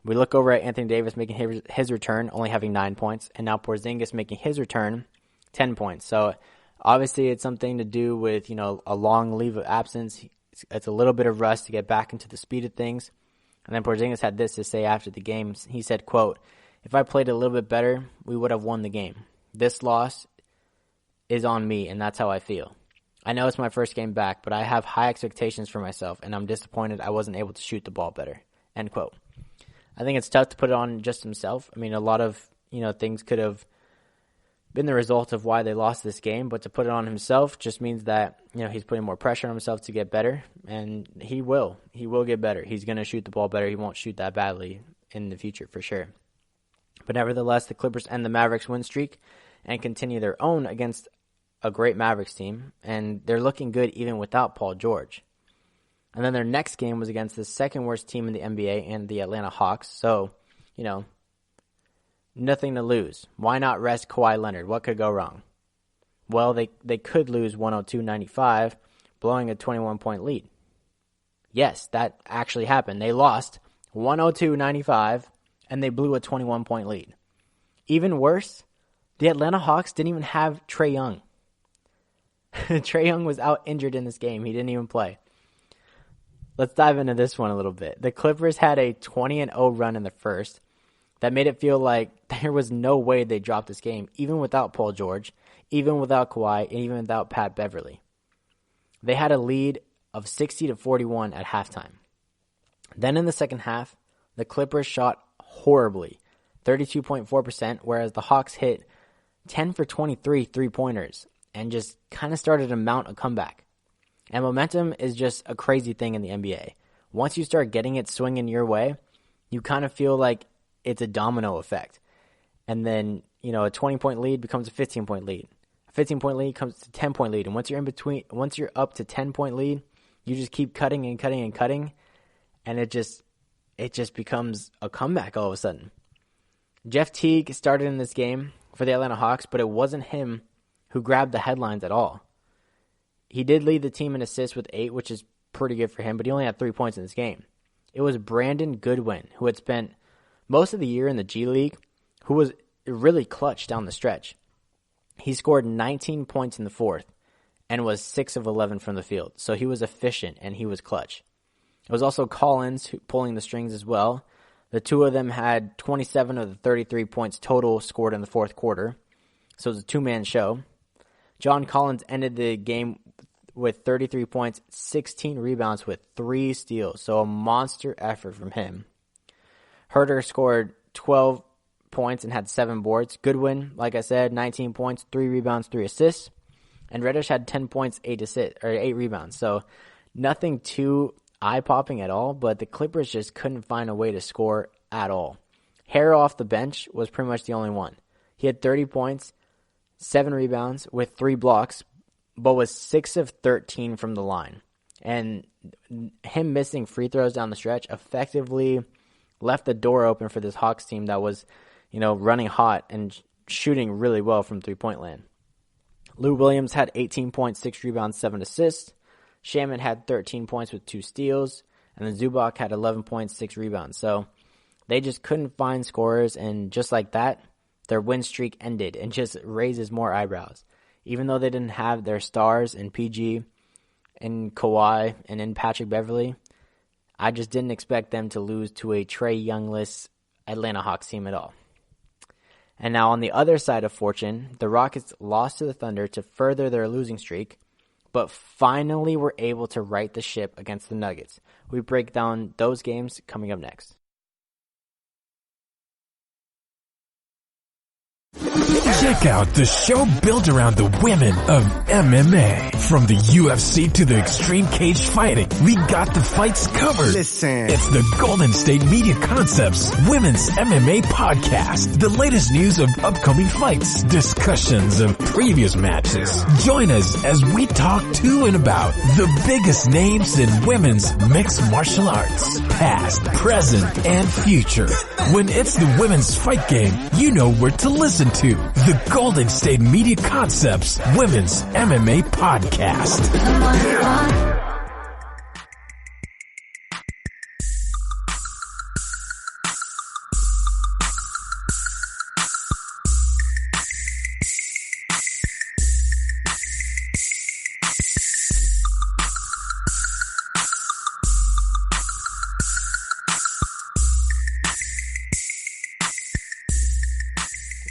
we look over at Anthony Davis making his return, only having 9 points, and now Porzingis making his return, 10 points. So obviously it's something to do with, a long leave of absence. It's a little bit of rust to get back into the speed of things. And then Porzingis had this to say after the game. He said, quote, "If I played a little bit better, we would have won the game. This loss is on me, and that's how I feel. I know it's my first game back, but I have high expectations for myself, and I'm disappointed I wasn't able to shoot the ball better." End quote. I think it's tough to put it on just himself. I mean, a lot of, things could have been the result of why they lost this game, but to put it on himself just means that, he's putting more pressure on himself to get better, and he will. He will get better. He's going to shoot the ball better. He won't shoot that badly in the future for sure. But nevertheless, the Clippers end the Mavericks win streak and continue their own against a great Mavericks team, and they're looking good even without Paul George. And then their next game was against the second worst team in the NBA and the Atlanta Hawks. So, nothing to lose. Why not rest Kawhi Leonard? What could go wrong? Well, they could lose 102-95, blowing a 21-point lead. Yes, that actually happened. They lost 102-95, and they blew a 21-point lead. Even worse, the Atlanta Hawks didn't even have Trae Young. Trae Young was out injured in this game. He didn't even play. Let's dive into this one a little bit. The Clippers had a 20-0 run in the first that made it feel like there was no way they dropped this game, even without Paul George, even without Kawhi, and even without Pat Beverly. They had a lead of 60-41 at halftime. Then in the second half, the Clippers shot horribly, 32.4%, whereas the Hawks hit 10 for 23 three-pointers and just kind of started to mount a comeback. And momentum is just a crazy thing in the NBA. Once you start getting it swinging your way, you kind of feel like it's a domino effect. And then, a 20-point lead becomes a 15-point lead. A 15-point lead comes to 10-point lead. And once you're up to 10-point lead, you just keep cutting and cutting and cutting. And it just becomes a comeback all of a sudden. Jeff Teague started in this game for the Atlanta Hawks, but it wasn't him who grabbed the headlines at all. He did lead the team in assists with 8, which is pretty good for him, but he only had 3 points in this game. It was Brandon Goodwin, who had spent most of the year in the G League, who was really clutch down the stretch. He scored 19 points in the fourth, and was 6 of 11 from the field. So he was efficient and he was clutch. It was also Collins pulling the strings as well. The two of them had 27 of the 33 points total scored in the fourth quarter. So it was a two-man show. John Collins ended the game with 33 points, 16 rebounds with 3 steals. So a monster effort from him. Herter scored 12 points and had 7 boards. Goodwin, like I said, 19 points, 3 rebounds, 3 assists. And Reddish had 10 points, 8 rebounds. So nothing too eye-popping at all, but the Clippers just couldn't find a way to score at all. Harrell off the bench was pretty much the only one. He had 30 points, 7 rebounds with 3 blocks, but was 6 of 13 from the line. And him missing free throws down the stretch effectively left the door open for this Hawks team that was, running hot and shooting really well from three-point land. Lou Williams had 18 points, 6 rebounds, 7 assists. Shaman had 13 points with 2 steals. And then Zubac had 11 points, 6 rebounds. So they just couldn't find scorers, and just like that, their win streak ended and just raises more eyebrows. Even though they didn't have their stars in PG, in Kawhi, and in Patrick Beverley, I just didn't expect them to lose to a Trae Youngless Atlanta Hawks team at all. And now on the other side of fortune, the Rockets lost to the Thunder to further their losing streak, but finally were able to right the ship against the Nuggets. We break down those games coming up next. Check out the show built around the women of MMA. From the UFC to the extreme cage fighting, we got the fights covered. Listen. It's the Golden State Media Concepts Women's MMA Podcast. The latest news of upcoming fights, discussions of previous matches. Join us as we talk to and about the biggest names in women's mixed martial arts, past, present, and future. When it's the women's fight game, you know where to listen to. The Golden State Media Concepts Women's MMA Podcast.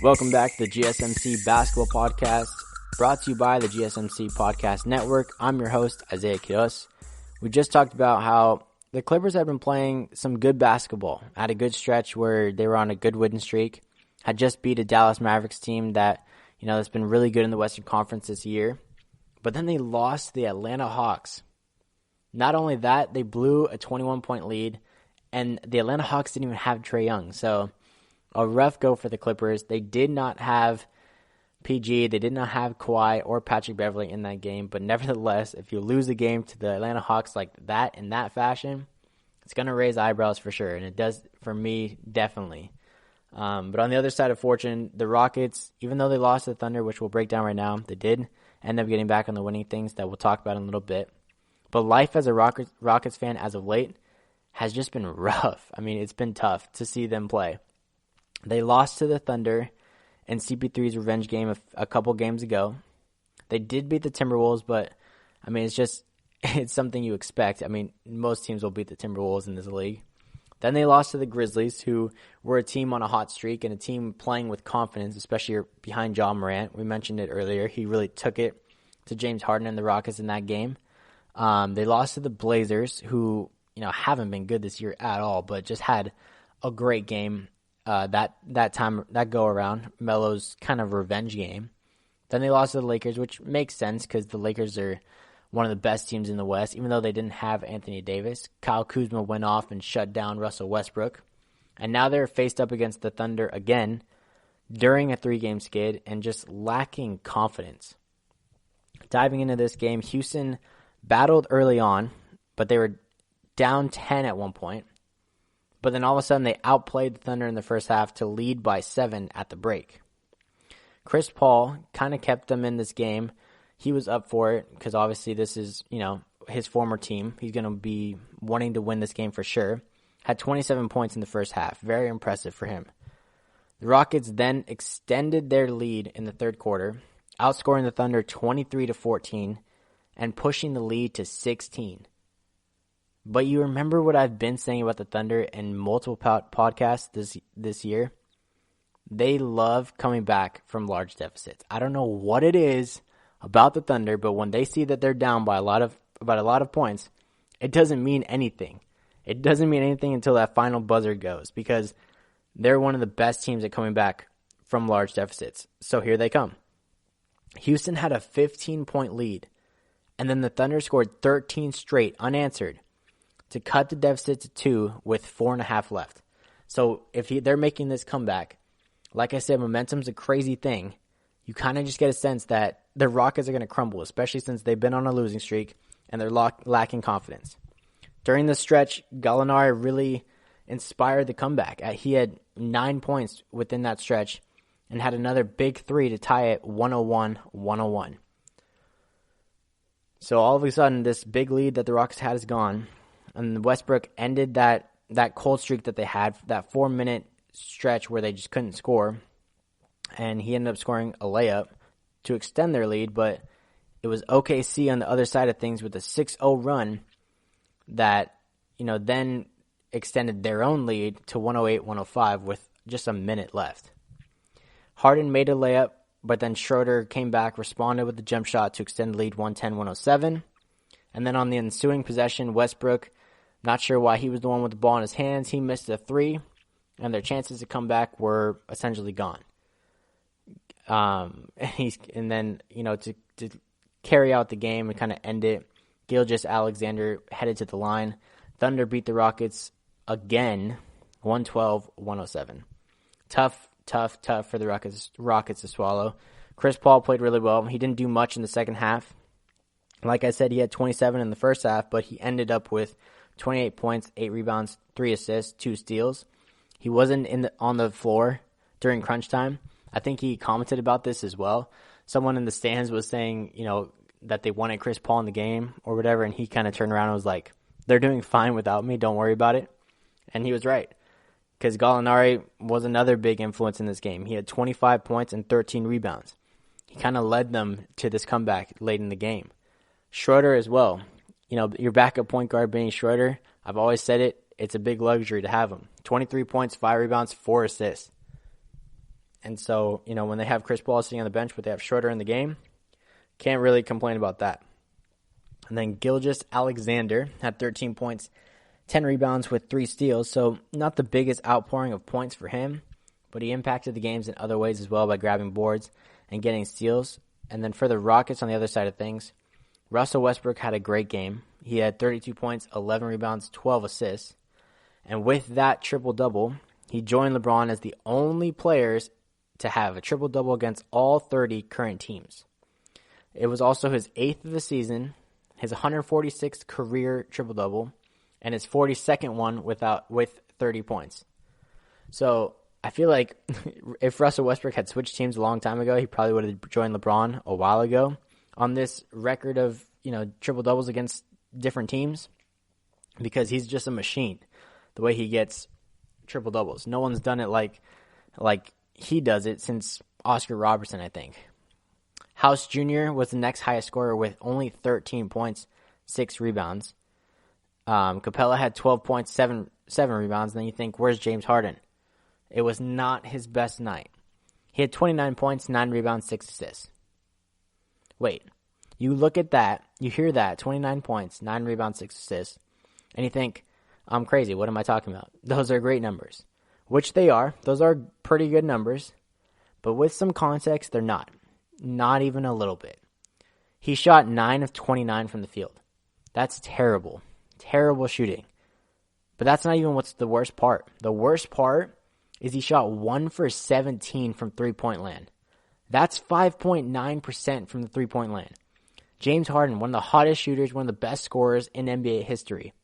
Welcome back to the GSMC Basketball Podcast, brought to you by the GSMC Podcast Network. I'm your host, Isiah. We just talked about how the Clippers have been playing some good basketball. Had a good stretch where they were on a good winning streak. Had just beat a Dallas Mavericks team that, that's been really good in the Western Conference this year. But then they lost to the Atlanta Hawks. Not only that, they blew a 21-point lead, and the Atlanta Hawks didn't even have Trae Young. So a rough go for the Clippers. They did not have PG. They did not have Kawhi or Patrick Beverley in that game. But nevertheless, if you lose a game to the Atlanta Hawks like that in that fashion, it's going to raise eyebrows for sure. And it does for me, definitely. But on the other side of fortune, the Rockets, even though they lost to the Thunder, which we'll break down right now, they did end up getting back on the winning things that we'll talk about in a little bit. But life as a Rockets fan as of late has just been rough. I mean, it's been tough to see them play. They lost to the Thunder in CP3's revenge game a couple games ago. They did beat the Timberwolves, but, I mean, it's something you expect. I mean, most teams will beat the Timberwolves in this league. Then they lost to the Grizzlies, who were a team on a hot streak and a team playing with confidence, especially behind Ja Morant. We mentioned it earlier. He really took it to James Harden and the Rockets in that game. They lost to the Blazers, who, haven't been good this year at all, but just had a great game. That go around, Melo's kind of revenge game. Then they lost to the Lakers, which makes sense because the Lakers are one of the best teams in the West, even though they didn't have Anthony Davis. Kyle Kuzma went off and shut down Russell Westbrook. And now they're faced up against the Thunder again during a 3-game skid and just lacking confidence. Diving into this game, Houston battled early on, but they were down 10 at one point. But then all of a sudden, they outplayed the Thunder in the first half to lead by 7 at the break. Chris Paul kind of kept them in this game. He was up for it because obviously this is, his former team. He's going to be wanting to win this game for sure. Had 27 points in the first half. Very impressive for him. The Rockets then extended their lead in the third quarter, outscoring the Thunder 23-14 and pushing the lead to 16. But you remember what I've been saying about the Thunder in multiple podcasts this year? They love coming back from large deficits. I don't know what it is about the Thunder, but when they see that they're down by about a lot of points, it doesn't mean anything. It doesn't mean anything until that final buzzer goes, because they're one of the best teams at coming back from large deficits. So here they come. Houston had a 15-point lead, and then the Thunder scored 13 straight unanswered to cut the deficit to 2 with 4.5 left. So if they're making this comeback, like I said, momentum's a crazy thing. You kind of just get a sense that the Rockets are going to crumble, especially since they've been on a losing streak and they're lacking confidence. During the stretch, Gallinari really inspired the comeback. He had 9 points within that stretch and had another big 3 to tie it 101-101. So all of a sudden, this big lead that the Rockets had is gone, and Westbrook ended that cold streak that they had, that 4-minute stretch where they just couldn't score, and he ended up scoring a layup to extend their lead, but it was OKC on the other side of things with a 6-0 run that, then extended their own lead to 108-105 with just a minute left. Harden made a layup, but then Schroeder came back, responded with the jump shot to extend the lead 110-107. And then on the ensuing possession, Westbrook, not sure why he was the one with the ball in his hands, he missed a 3, and their chances to come back were essentially gone. To carry out the game and kind of end it, Gilgeous-Alexander headed to the line. Thunder beat the Rockets again, 112-107. Tough for the Rockets to swallow. Chris Paul played really well. He didn't do much in the second half. Like I said, he had 27 in the first half, but he ended up with 28 points, 8 rebounds, 3 assists, 2 steals. He wasn't on the floor during crunch time. I think he commented about this as well. Someone in the stands was saying, that they wanted Chris Paul in the game or whatever, and he kind of turned around and was like, they're doing fine without me, don't worry about it. And he was right, because Gallinari was another big influence in this game. He had 25 points and 13 rebounds. He kind of led them to this comeback late in the game. Schroeder as well. Your backup point guard being Schroeder, I've always said it, it's a big luxury to have him. 23 points, 5 rebounds, 4 assists. And so, when they have Chris Paul sitting on the bench, but they have Schroeder in the game, can't really complain about that. And then Gilgeous-Alexander had 13 points, 10 rebounds with 3 steals, so not the biggest outpouring of points for him, but he impacted the games in other ways as well by grabbing boards and getting steals. And then for the Rockets on the other side of things, Russell Westbrook had a great game. He had 32 points, 11 rebounds, 12 assists. And with that triple-double, he joined LeBron as the only players to have a triple-double against all 30 current teams. It was also his 8th of the season, his 146th career triple-double, and his 42nd one with 30 points. So I feel like if Russell Westbrook had switched teams a long time ago, he probably would have joined LeBron a while ago on this record of, triple-doubles against different teams, because he's just a machine, the way he gets triple-doubles. No one's done it like he does it since Oscar Robertson, I think. House Jr. was the next highest scorer with only 13 points, 6 rebounds. Capella had 12 points, 7 rebounds. And then you think, where's James Harden? It was not his best night. He had 29 points, 9 rebounds, 6 assists. Wait, you look at that, you hear that, 29 points, 9 rebounds, 6 assists, and you think, I'm crazy, what am I talking about? Those are great numbers, which they are. Those are pretty good numbers, but with some context, they're not. Not even a little bit. He shot 9 of 29 from the field. That's terrible. Terrible shooting. But that's not even what's the worst part. The worst part is he shot 1 for 17 from three-point land. That's 5.9% from the three-point land. James Harden, one of the hottest shooters, one of the best scorers in NBA history,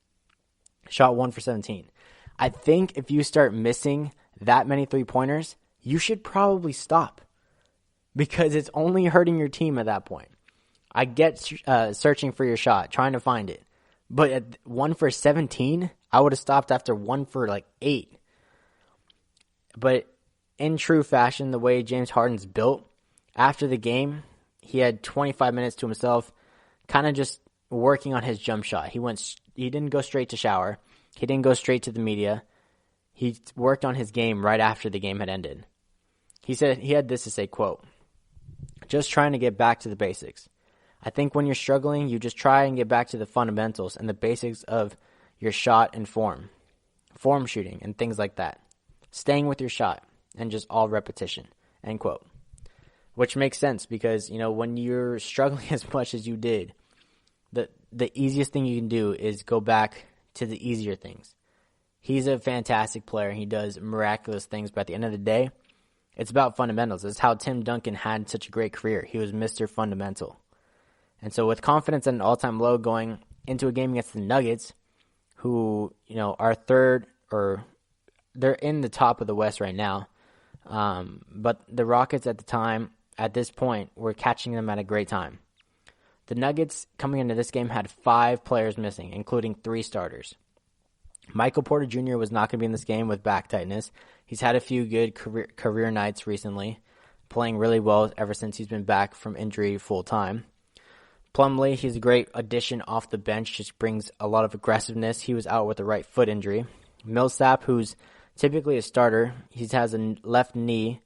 shot 1 for 17. I think if you start missing that many three-pointers, you should probably stop, because it's only hurting your team at that point. I get searching for your shot, trying to find it. But at 1 for 17, I would have stopped after 1 for 8. But in true fashion, the way James Harden's built, after the game, he had 25 minutes to himself, kind of just working on his jump shot. He didn't go straight to shower. He didn't go straight to the media. He worked on his game right after the game had ended. He said he had this to say, quote, "Just trying to get back to the basics. I think when you're struggling, you just try and get back to the fundamentals and the basics of your shot and form shooting and things like that. Staying with your shot and just all repetition," end quote. Which makes sense because, when you're struggling as much as you did, the easiest thing you can do is go back to the easier things. He's a fantastic player. He does miraculous things, but at the end of the day, it's about fundamentals. It's how Tim Duncan had such a great career. He was Mr. Fundamental. And so with confidence at an all-time low going into a game against the Nuggets, who, are third, or they're in the top of the West right now, but the Rockets at this point, were catching them at a great time. The Nuggets, coming into this game, had 5 players missing, including 3 starters. Michael Porter Jr. was not going to be in this game with back tightness. He's had a few good career nights recently, playing really well ever since he's been back from injury full-time. Plumlee, he's a great addition off the bench, just brings a lot of aggressiveness. He was out with a right foot injury. Millsap, who's typically a starter, he has a left knee.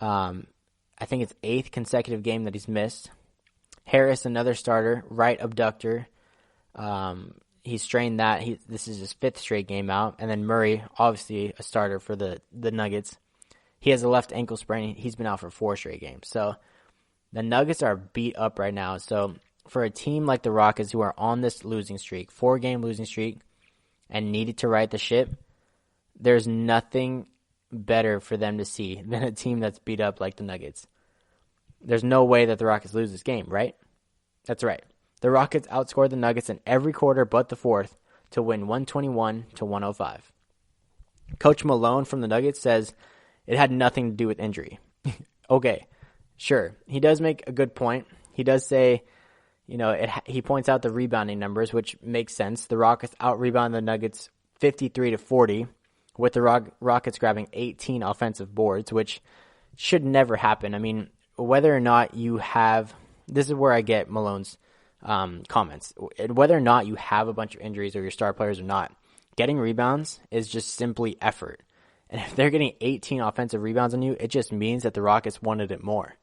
I think it's 8th consecutive game that he's missed. Harris, another starter, right abductor. He strained that. This is his 5th straight game out. And then Murray, obviously a starter for the Nuggets. He has a left ankle sprain. He's been out for 4 straight games. So the Nuggets are beat up right now. So for a team like the Rockets, who are on this losing streak, 4-game losing streak, and needed to right the ship, there's nothing better for them to see than a team that's beat up like the Nuggets. There's no way that the Rockets lose this game, right? That's right. The Rockets outscored the Nuggets in every quarter but the 4th to win 121-105. Coach Malone from the Nuggets says it had nothing to do with injury. Okay, sure. He does make a good point. He does say, he points out the rebounding numbers, which makes sense. The Rockets out-rebound the Nuggets 53-40, with the Rockets grabbing 18 offensive boards, which should never happen. I mean, whether or not you have, this is where I get Malone's comments, whether or not you have a bunch of injuries or your star players or not, getting rebounds is just simply effort. And if they're getting 18 offensive rebounds on you, it just means that the Rockets wanted it more.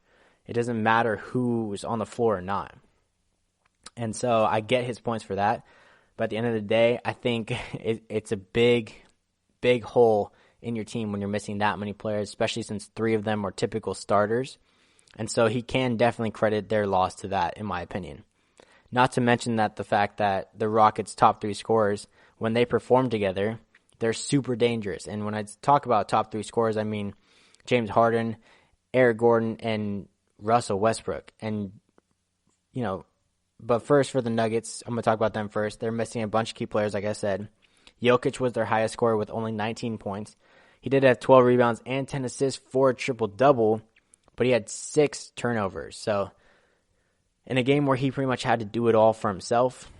It doesn't matter who's on the floor or not. And so I get his points for that. But at the end of the day, I think it's a big hole in your team when you're missing that many players, especially since 3 of them are typical starters. And so he can definitely credit their loss to that, in my opinion. Not to mention that the fact that the Rockets' top 3 scorers, when they perform together, they're super dangerous. And when I talk about top 3 scorers, I mean James Harden, Eric Gordon, and Russell Westbrook. And, but first for the Nuggets, I'm going to talk about them first. They're missing a bunch of key players, like I said. Jokic was their highest scorer with only 19 points. He did have 12 rebounds and 10 assists for a triple-double, but he had 6 turnovers. So in a game where he pretty much had to do it all for himself,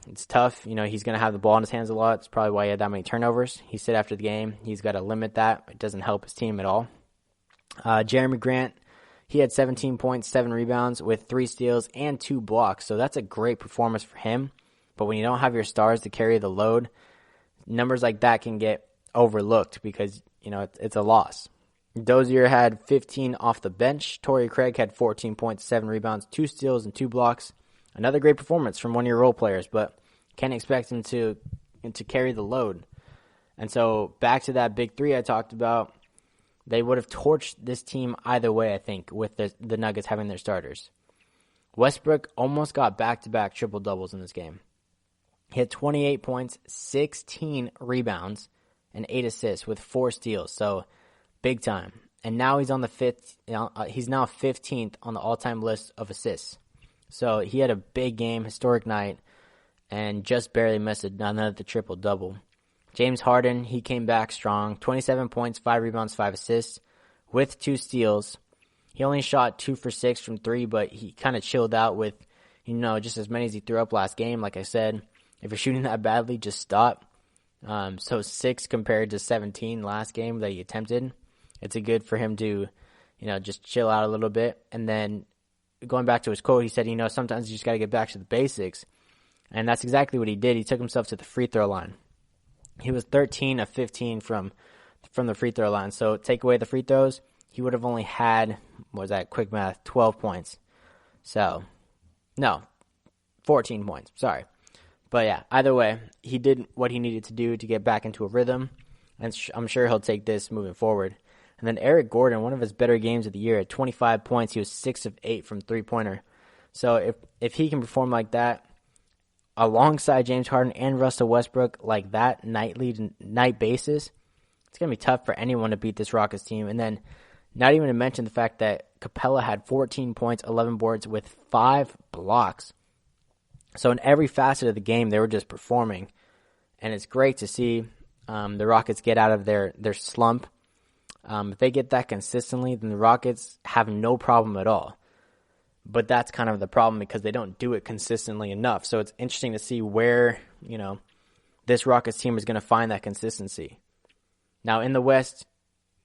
it's tough. He's going to have the ball in his hands a lot. It's probably why he had that many turnovers. He said after the game he's got to limit that. It doesn't help his team at all. Jeremy Grant, he had 17 points, 7 rebounds with 3 steals and 2 blocks. So that's a great performance for him. But when you don't have your stars to carry the load, numbers like that can get overlooked because, it's a loss. Dozier had 15 off the bench. Torrey Craig had 14 points, 7 rebounds, 2 steals, and 2 blocks. Another great performance from one of your role players, but can't expect him to carry the load. And so back to that big 3 I talked about, they would have torched this team either way, I think, with the Nuggets having their starters. Westbrook almost got back-to-back triple-doubles in this game. He had 28 points, 16 rebounds, and 8 assists with 4 steals. So big time. And now he's on the 5th. He's now 15th on the all-time list of assists. So he had a big game, historic night, and just barely missed another triple-double. James Harden, he came back strong. 27 points, 5 rebounds, 5 assists with 2 steals. He only shot 2 for 6 from 3, but he kind of chilled out with, just as many as he threw up last game. Like I said, if you're shooting that badly, just stop. So 6 compared to 17 last game that he attempted. It's good for him to, just chill out a little bit. And then going back to his quote, he said, sometimes you just got to get back to the basics. And that's exactly what he did. He took himself to the free throw line. He was 13 of 15 from the free throw line. So take away the free throws, he would have only had, what was that, quick math, 12 points. So, no, 14 points, sorry. But yeah, either way, he did what he needed to do to get back into a rhythm, and I'm sure he'll take this moving forward. And then Eric Gordon, one of his better games of the year, at 25 points, he was 6 of 8 from three-pointer. So if he can perform like that, alongside James Harden and Russell Westbrook, like that night basis, it's going to be tough for anyone to beat this Rockets team. And then not even to mention the fact that Capella had 14 points, 11 boards with 5 blocks. So in every facet of the game, they were just performing. And it's great to see the Rockets get out of their slump. If they get that consistently, then the Rockets have no problem at all. But that's kind of the problem because they don't do it consistently enough. So it's interesting to see where, this Rockets team is going to find that consistency. Now in the West,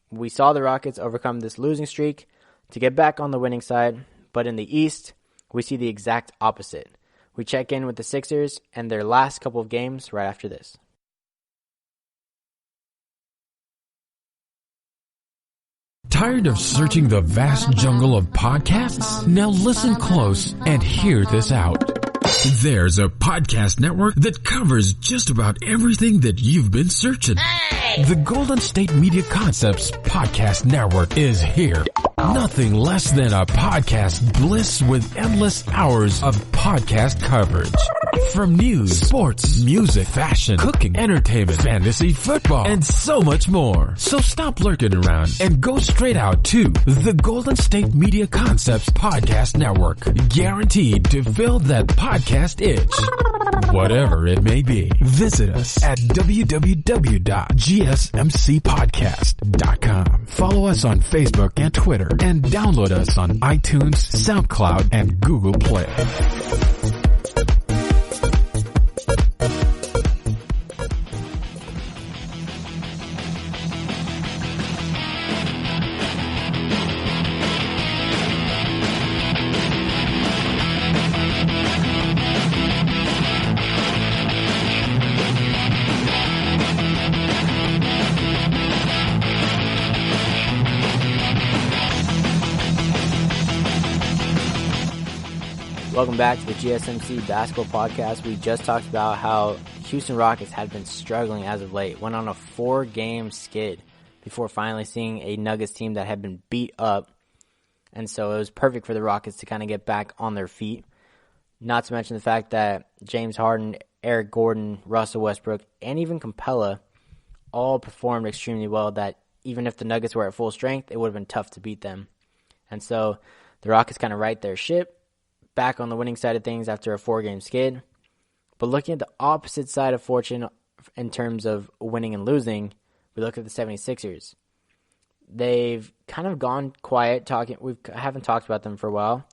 we saw the Rockets overcome this losing streak to get back on the winning side. But in the East, we see the exact opposite. We check in with the Sixers and their last couple of games right after this. Tired of searching the vast jungle of podcasts? Now listen close and hear this out. There's a podcast network that covers just about everything that you've been searching. Hey! The Golden State Media Concepts Podcast Network is here. Nothing less than a podcast bliss with endless hours of podcast coverage. From news, sports, music, fashion, cooking, entertainment, fantasy, football, and so much more. So stop lurking around and go straight out to the Golden State Media Concepts Podcast Network. Guaranteed to fill that podcast itch. Whatever it may be. Visit us at www.gsmcpodcast.com. Follow us on Facebook and Twitter, and download us on iTunes, SoundCloud, and Google Play. Welcome back to the GSMC Basketball Podcast. We just talked about how Houston Rockets had been struggling as of late. Went on a 4-game skid before finally seeing a Nuggets team that had been beat up. And so it was perfect for the Rockets to kind of get back on their feet. Not to mention the fact that James Harden, Eric Gordon, Russell Westbrook, and even Capella all performed extremely well, that even if the Nuggets were at full strength, it would have been tough to beat them. And so the Rockets kind of right their ship, back on the winning side of things after a 4-game skid. But looking at the opposite side of fortune in terms of winning and losing, we look at the 76ers. They've kind of gone quiet. We haven't talked about them for a while.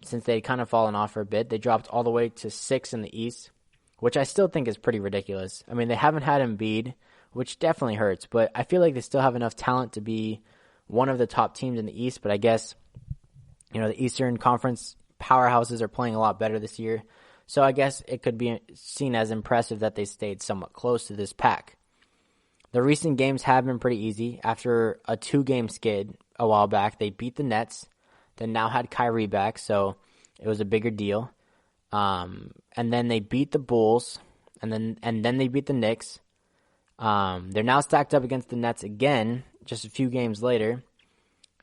Since they'd kind of fallen off for a bit. They dropped all the way to 6 in the East, which I still think is pretty ridiculous. I mean, they haven't had Embiid, which definitely hurts, but I feel like they still have enough talent to be one of the top teams in the East. But I guess, the Eastern Conference powerhouses are playing a lot better this year. So I guess it could be seen as impressive that they stayed somewhat close to this pack. The recent games have been pretty easy. After a 2-game skid a while back, they beat the Nets, then now had Kyrie back, so it was a bigger deal. And then they beat the Bulls, and then they beat the Knicks. They're now stacked up against the Nets again, just a few games later.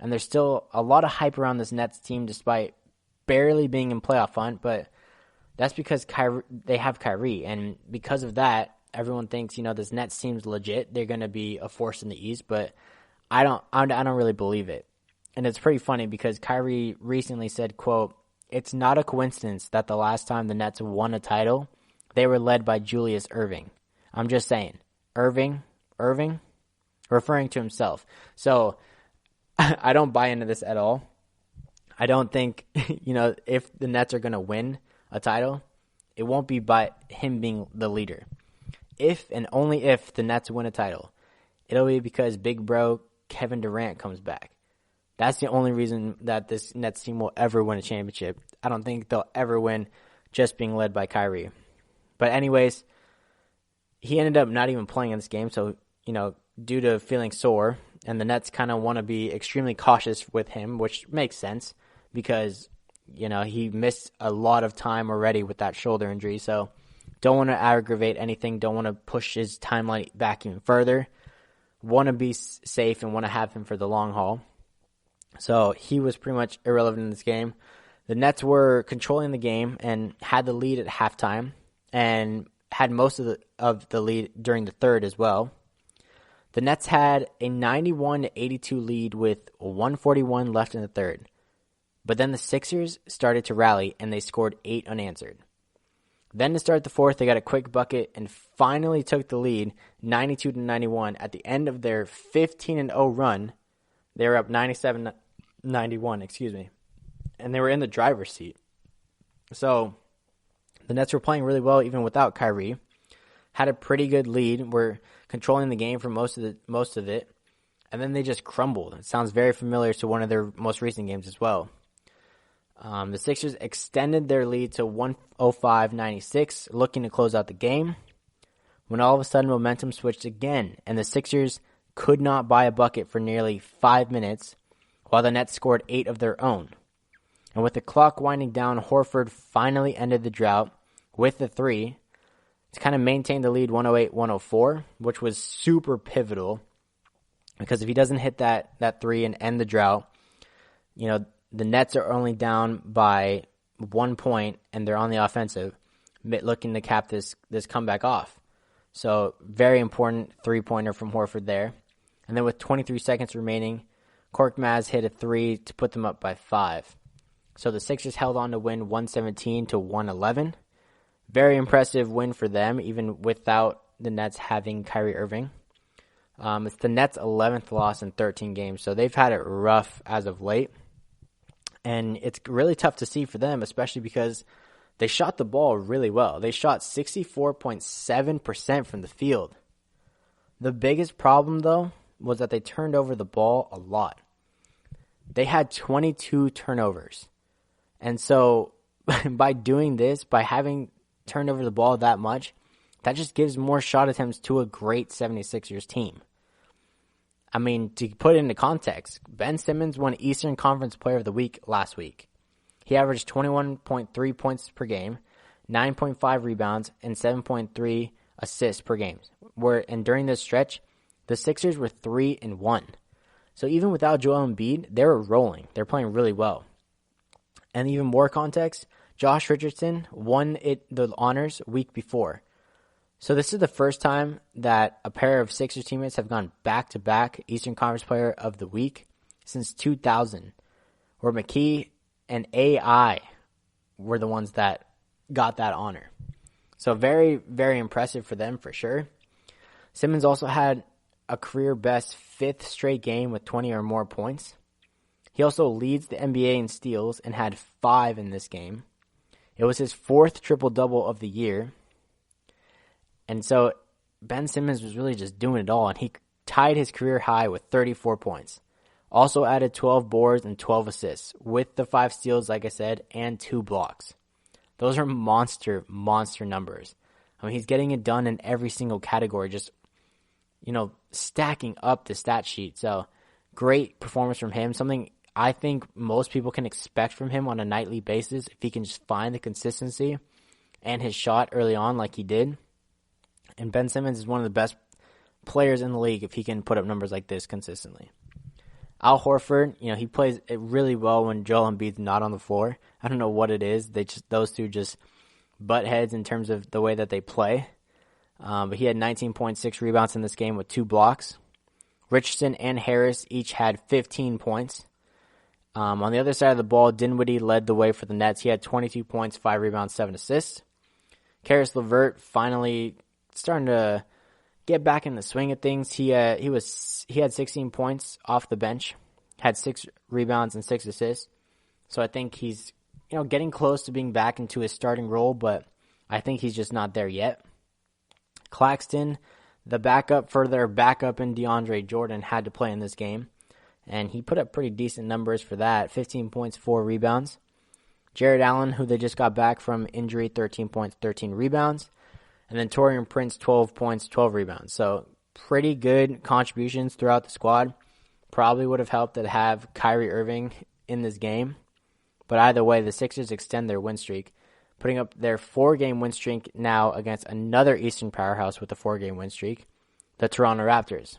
And there's still a lot of hype around this Nets team despite barely being in playoff hunt, but that's because they have Kyrie, and because of that, everyone thinks, this Nets team's legit. They're going to be a force in the East, but I don't really believe it. And it's pretty funny because Kyrie recently said, quote, "It's not a coincidence that the last time the Nets won a title, they were led by Julius Erving." I'm just saying, Irving, referring to himself. So I don't buy into this at all. I don't think, if the Nets are going to win a title, it won't be by him being the leader. If and only if the Nets win a title, it'll be because big bro Kevin Durant comes back. That's the only reason that this Nets team will ever win a championship. I don't think they'll ever win just being led by Kyrie. But anyways, he ended up not even playing in this game, so, due to feeling sore, and the Nets kind of want to be extremely cautious with him, which makes sense because, he missed a lot of time already with that shoulder injury, so don't want to aggravate anything, don't want to push his timeline back even further, want to be safe and want to have him for the long haul. So he was pretty much irrelevant in this game. The Nets were controlling the game and had the lead at halftime and had most of the lead during the third as well. The Nets had a 91-82 lead with 1:41 left in the third. But then the Sixers started to rally and they scored 8 unanswered. Then to start the fourth, they got a quick bucket and finally took the lead 92-91 at the end of their 15-0 run. They were up 97-91, and they were in the driver's seat. So the Nets were playing really well even without Kyrie. Had a pretty good lead. Were controlling the game for most of it, and then they just crumbled. It sounds very familiar to one of their most recent games as well. The Sixers extended their lead to 105-96, looking to close out the game, when all of a sudden momentum switched again, and the Sixers could not buy a bucket for nearly 5 minutes, while the Nets scored 8 of their own. And with the clock winding down, Horford finally ended the drought with the 3 to kind of maintain the lead 108-104, which was super pivotal, because if he doesn't hit that 3 and end the drought, the Nets are only down by 1 point, and they're on the offensive, looking to cap this comeback off. So very important 3-pointer from Horford there. And then with 23 seconds remaining, Korkmaz hit a 3 to put them up by 5. So the Sixers held on to win 117-111. Very impressive win for them, even without the Nets having Kyrie Irving. It's the Nets' 11th loss in 13 games, so they've had it rough as of late. And it's really tough to see for them, especially because they shot the ball really well. They shot 64.7% from the field. The biggest problem, though, was that they turned over the ball a lot. They had 22 turnovers. And so by doing this, by having turned over the ball that much, that just gives more shot attempts to a great 76ers team. I mean, to put it into context, Ben Simmons won Eastern Conference Player of the Week last week. He averaged 21.3 points per game, 9.5 rebounds, and 7.3 assists per game. And during this stretch, the Sixers were 3-1. So even without Joel Embiid, they were rolling. They're playing really well. And even more context, Josh Richardson won the honors week before. So this is the first time that a pair of Sixers teammates have gone back-to-back Eastern Conference Player of the Week since 2000, where McKee and AI were the ones that got that honor. So very, very impressive for them for sure. Simmons also had a career-best 5th straight game with 20 or more points. He also leads the NBA in steals and had 5 in this game. It was his 4th triple-double of the year. And so Ben Simmons was really just doing it all, and he tied his career high with 34 points. Also added 12 boards and 12 assists with the 5 steals, like I said, and 2 blocks. Those are monster numbers. I mean, he's getting it done in every single category, just, stacking up the stat sheet. So great performance from him, something I think most people can expect from him on a nightly basis if he can just find the consistency and his shot early on like he did. And Ben Simmons is one of the best players in the league if he can put up numbers like this consistently. Al Horford, he plays it really well when Joel Embiid's not on the floor. I don't know what it is. Those two just butt heads in terms of the way that they play. But he had 19.6 rebounds in this game with 2 blocks. Richardson and Harris each had 15 points. On the other side of the ball, Dinwiddie led the way for the Nets. He had 22 points, 5 rebounds, 7 assists. Karis LeVert finally starting to get back in the swing of things. He had 16 points off the bench, had 6 rebounds and 6 assists. So I think he's getting close to being back into his starting role, but I think he's just not there yet. Claxton, the backup in DeAndre Jordan, had to play in this game. and he put up pretty decent numbers for that. 15 points, 4 rebounds. Jared Allen, who they just got back from injury, 13 points, 13 rebounds. And then Taurean Prince, 12 points, 12 rebounds. So pretty good contributions throughout the squad. Probably would have helped to have Kyrie Irving in this game. But either way, the Sixers extend their win streak, putting up their 4-game win streak now against another Eastern powerhouse with a 4-game win streak, the Toronto Raptors.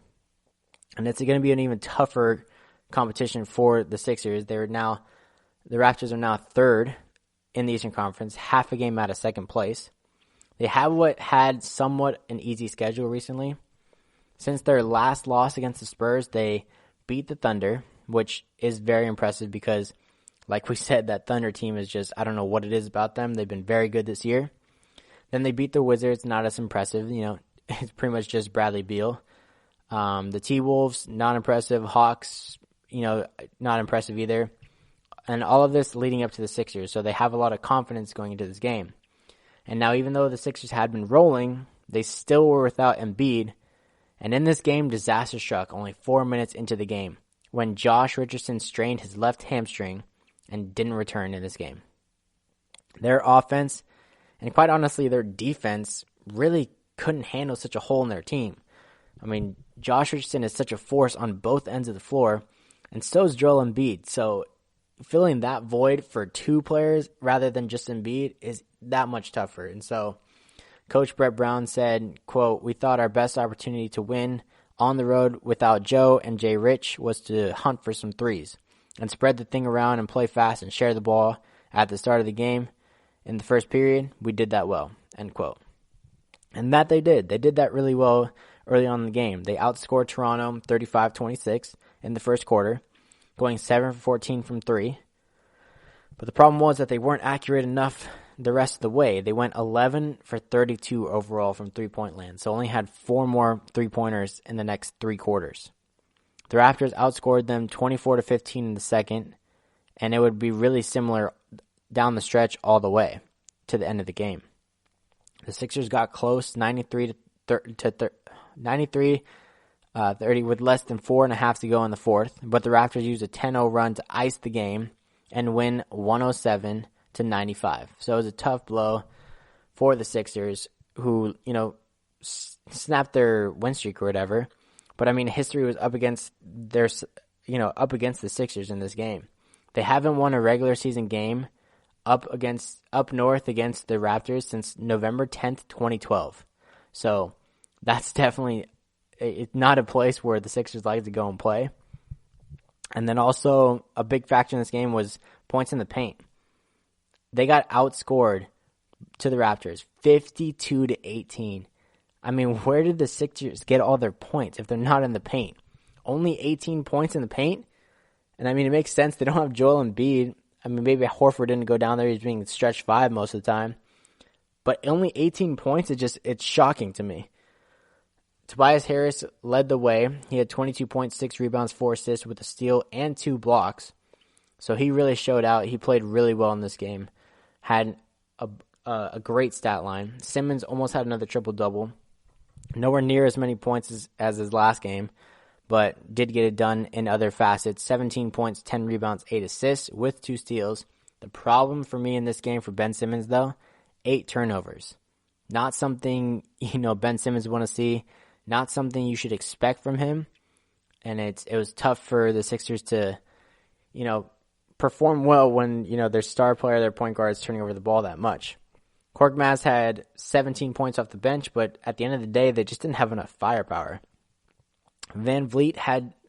And it's going to be an even tougher competition for the Sixers. The Raptors are now third in the Eastern Conference, half a game out of second place. They had somewhat an easy schedule recently. Since their last loss against the Spurs, they beat the Thunder, which is very impressive because, like we said, that Thunder team is just, I don't know what it is about them. They've been very good this year. Then they beat the Wizards, not as impressive. It's pretty much just Bradley Beal. The T-Wolves, not impressive. Hawks, not impressive either. And all of this leading up to the Sixers. So they have a lot of confidence going into this game. And now even though the Sixers had been rolling, they still were without Embiid. And in this game, disaster struck only 4 minutes into the game when Josh Richardson strained his left hamstring and didn't return in this game. Their offense, and quite honestly their defense, really couldn't handle such a hole in their team. I mean, Josh Richardson is such a force on both ends of the floor, and so is Joel Embiid. So filling that void for 2 players rather than just Embiid is that much tougher. And so Coach Brett Brown said, quote, "We thought our best opportunity to win on the road without Joe and Jay Rich was to hunt for some threes and spread the thing around and play fast and share the ball at the start of the game. In the first period, we did that well," end quote. And that they did. They did that really well early on in the game. They outscored Toronto 35-26 in the first quarter, going 7 for 14 from 3. But the problem was that they weren't accurate enough the rest of the way. They went 11 for 32 overall from three-point land, so only had 4 more three-pointers in the next 3 quarters. The Raptors outscored them 24-15 in the second, and it would be really similar down the stretch all the way to the end of the game. The Sixers got close, 93-30 with less than 4.5 to go in the fourth, but the Raptors used a 10-0 run to ice the game and win 107-95. So it was a tough blow for the Sixers, who, snapped their win streak or whatever. But I mean, history was up against the Sixers in this game. They haven't won a regular season game up north against the Raptors since November 10th, 2012. So that's definitely not a place where the Sixers like to go and play. And then also a big factor in this game was points in the paint. They got outscored to the Raptors 52-18. I mean, where did the Sixers get all their points if they're not in the paint? Only 18 points in the paint? And I mean, it makes sense. They don't have Joel Embiid. I mean, maybe Horford didn't go down there. He's being stretched 5 most of the time. But only 18 points, it's shocking to me. Tobias Harris led the way. He had 22 points, 6 rebounds, 4 assists with a steal and 2 blocks. So he really showed out. He played really well in this game. Had a great stat line. Simmons almost had another triple-double. Nowhere near as many points as his last game, but did get it done in other facets. 17 points, 10 rebounds, 8 assists with 2 steals. The problem for me in this game for Ben Simmons, though, 8 turnovers. Not something, Ben Simmons want to see. Not something you should expect from him. And it was tough for the Sixers to, perform well when, their star player, their point guard, is turning over the ball that much. Korkmaz had 17 points off the bench, but at the end of the day, they just didn't have enough firepower. Van Vliet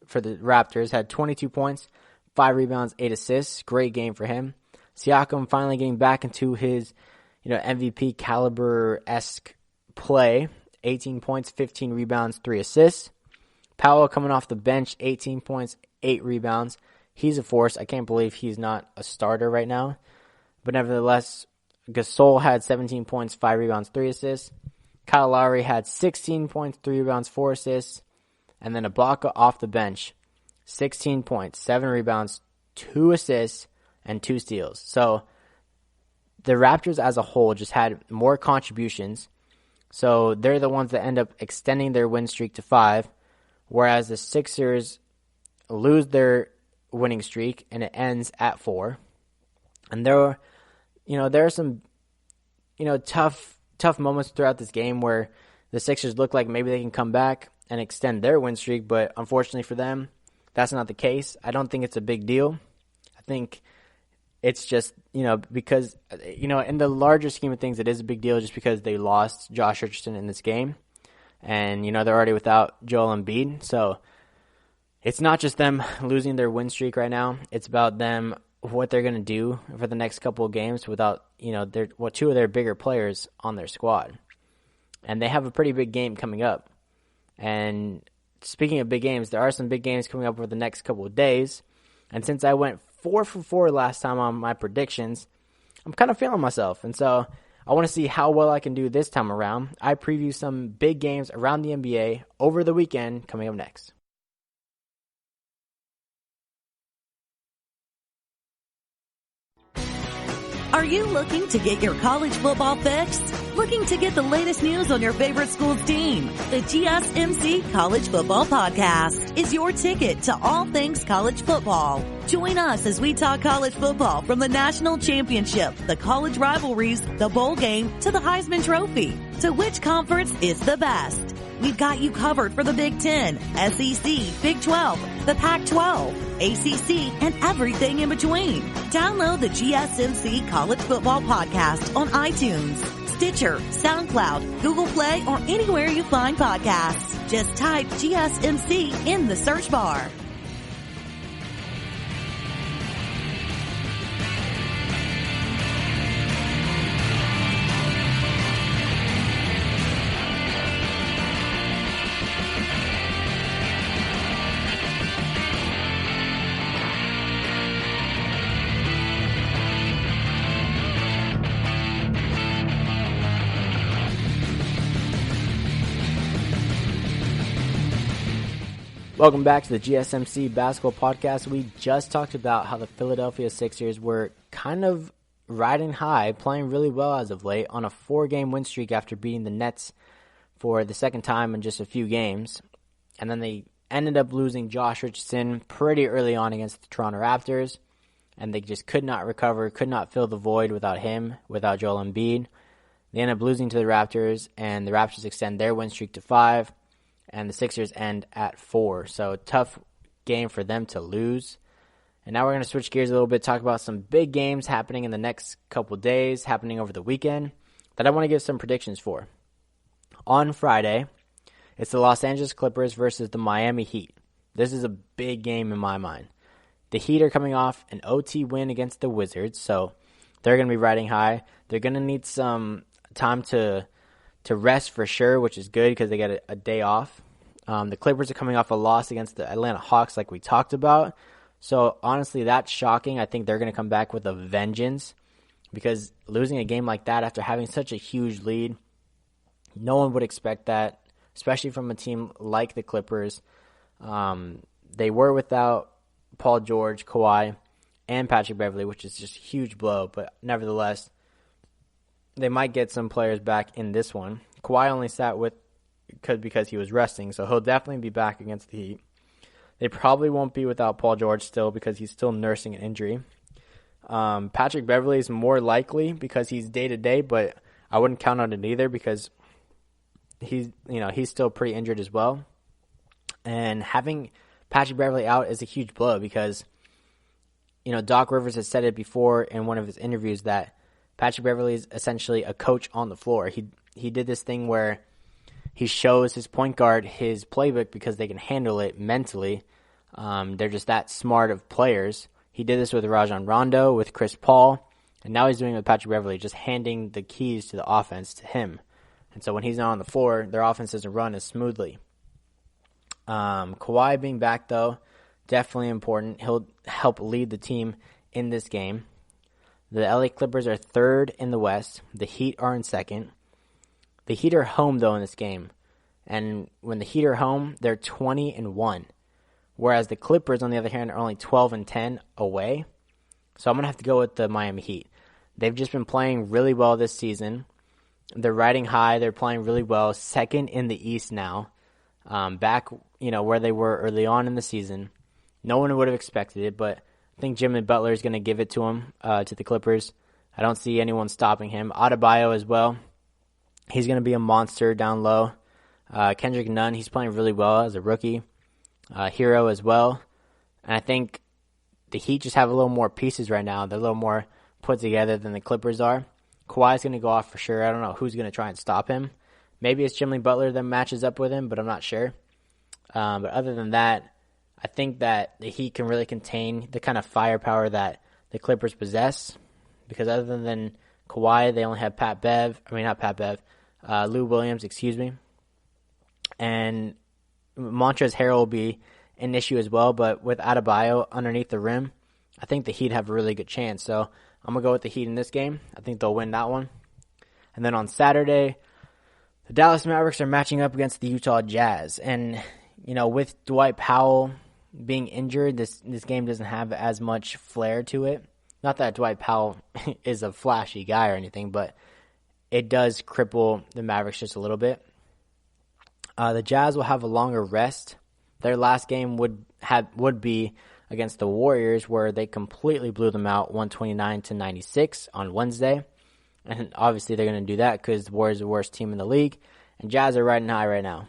for the Raptors, had 22 points, 5 rebounds, 8 assists. Great game for him. Siakam finally getting back into his, MVP caliber-esque play. 18 points, 15 rebounds, 3 assists. Powell coming off the bench, 18 points, 8 rebounds. He's a force. I can't believe he's not a starter right now. But nevertheless, Gasol had 17 points, 5 rebounds, 3 assists. Kyle Lowry had 16 points, 3 rebounds, 4 assists. And then Ibaka off the bench, 16 points, 7 rebounds, 2 assists, and 2 steals. So the Raptors as a whole just had more contributions. So they're the ones that end up extending their win streak to 5, whereas the Sixers lose their winning streak, and it ends at 4. And there are some, tough moments throughout this game where the Sixers look like maybe they can come back and extend their win streak, but unfortunately for them, that's not the case. I don't think it's a big deal. I think it's just, because, in the larger scheme of things, it is a big deal just because they lost Josh Richardson in this game. And, they're already without Joel Embiid. So it's not just them losing their win streak right now. It's about them, what they're going to do for the next couple of games without, two of their bigger players on their squad. And they have a pretty big game coming up. And speaking of big games, there are some big games coming up over the next couple of days. And since I went 4 for 4 last time on my predictions, I'm kind of feeling myself. And so I want to see how well I can do this time around. I preview some big games around the NBA over the weekend coming up next. Are you looking to get your college football fix? Looking to get the latest news on your favorite school's team? The GSMC College Football Podcast is your ticket to all things college football. Join us as we talk college football from the national championship, the college rivalries, the bowl game, to the Heisman Trophy. To which conference is the best? We've got you covered for the Big Ten, SEC, Big 12, the Pac-12, ACC, and everything in between. Download the GSMC College Football Podcast on iTunes, Stitcher, SoundCloud, Google Play, or anywhere you find podcasts. Just type GSMC in the search bar. Welcome back to the GSMC Basketball Podcast. We just talked about how the Philadelphia Sixers were kind of riding high, playing really well as of late on a 4-game win streak after beating the Nets for the second time in just a few games. And then they ended up losing Josh Richardson pretty early on against the Toronto Raptors, and they just could not recover, could not fill the void without him, without Joel Embiid. They ended up losing to the Raptors, and the Raptors extend their win streak to 5. And the Sixers end at 4. So tough game for them to lose. And now we're going to switch gears a little bit, talk about some big games happening in the next couple days, happening over the weekend, that I want to give some predictions for. On Friday, it's the Los Angeles Clippers versus the Miami Heat. This is a big game in my mind. The Heat are coming off an OT win against the Wizards, so they're going to be riding high. They're going to need some time to rest for sure, which is good because they get a day off. The Clippers are coming off a loss against the Atlanta Hawks like we talked about. So honestly, that's shocking. I think they're going to come back with a vengeance because losing a game like that after having such a huge lead, no one would expect that, especially from a team like the Clippers. They were without Paul George, Kawhi, and Patrick Beverley, which is just a huge blow. But nevertheless, they might get some players back in this one. Kawhi only sat because he was resting, so he'll definitely be back against the Heat. They probably won't be without Paul George still because he's still nursing an injury. Patrick Beverley is more likely because he's day-to-day, but I wouldn't count on it either because he's still pretty injured as well. And having Patrick Beverley out is a huge blow because, Doc Rivers has said it before in one of his interviews that Patrick Beverley is essentially a coach on the floor. He did this thing where he shows his point guard his playbook because they can handle it mentally. They're just that smart of players. He did this with Rajon Rondo, with Chris Paul, and now he's doing it with Patrick Beverley, just handing the keys to the offense to him. And so when he's not on the floor, their offense doesn't run as smoothly. Kawhi being back, though, definitely important. He'll help lead the team in this game. The LA Clippers are 3rd in the West. The Heat are in 2nd. The Heat are home, though, in this game. And when the Heat are home, they're 20-1. Whereas the Clippers, on the other hand, are only 12-10 away. So I'm going to have to go with the Miami Heat. They've just been playing really well this season. They're riding high. They're playing really well. 2nd in the East now. Back, where they were early on in the season. No one would have expected it, but I think Jimmy Butler is going to give it to him, to the Clippers. I don't see anyone stopping him. Adebayo as well. He's going to be a monster down low. Kendrick Nunn, he's playing really well as a rookie. Hero as well. And I think the Heat just have a little more pieces right now. They're a little more put together than the Clippers are. Kawhi's going to go off for sure. I don't know who's going to try and stop him. Maybe it's Jimmy Butler that matches up with him, but I'm not sure. But other than that, I think that the Heat can really contain the kind of firepower that the Clippers possess. Because other than Kawhi, they only have Lou Williams, And Montrezl Harrell will be an issue as well. But with Adebayo underneath the rim, I think the Heat have a really good chance. So I'm going to go with the Heat in this game. I think they'll win that one. And then on Saturday, the Dallas Mavericks are matching up against the Utah Jazz. And, with Dwight Powell being injured, this game doesn't have as much flair to it. Not that Dwight Powell is a flashy guy or anything, but it does cripple the Mavericks just a little bit. The Jazz will have a longer rest. Their last game would be against the Warriors, where they completely blew them out 129-96 on Wednesday. And obviously they're going to do that because the Warriors are the worst team in the league, and Jazz are riding high right now.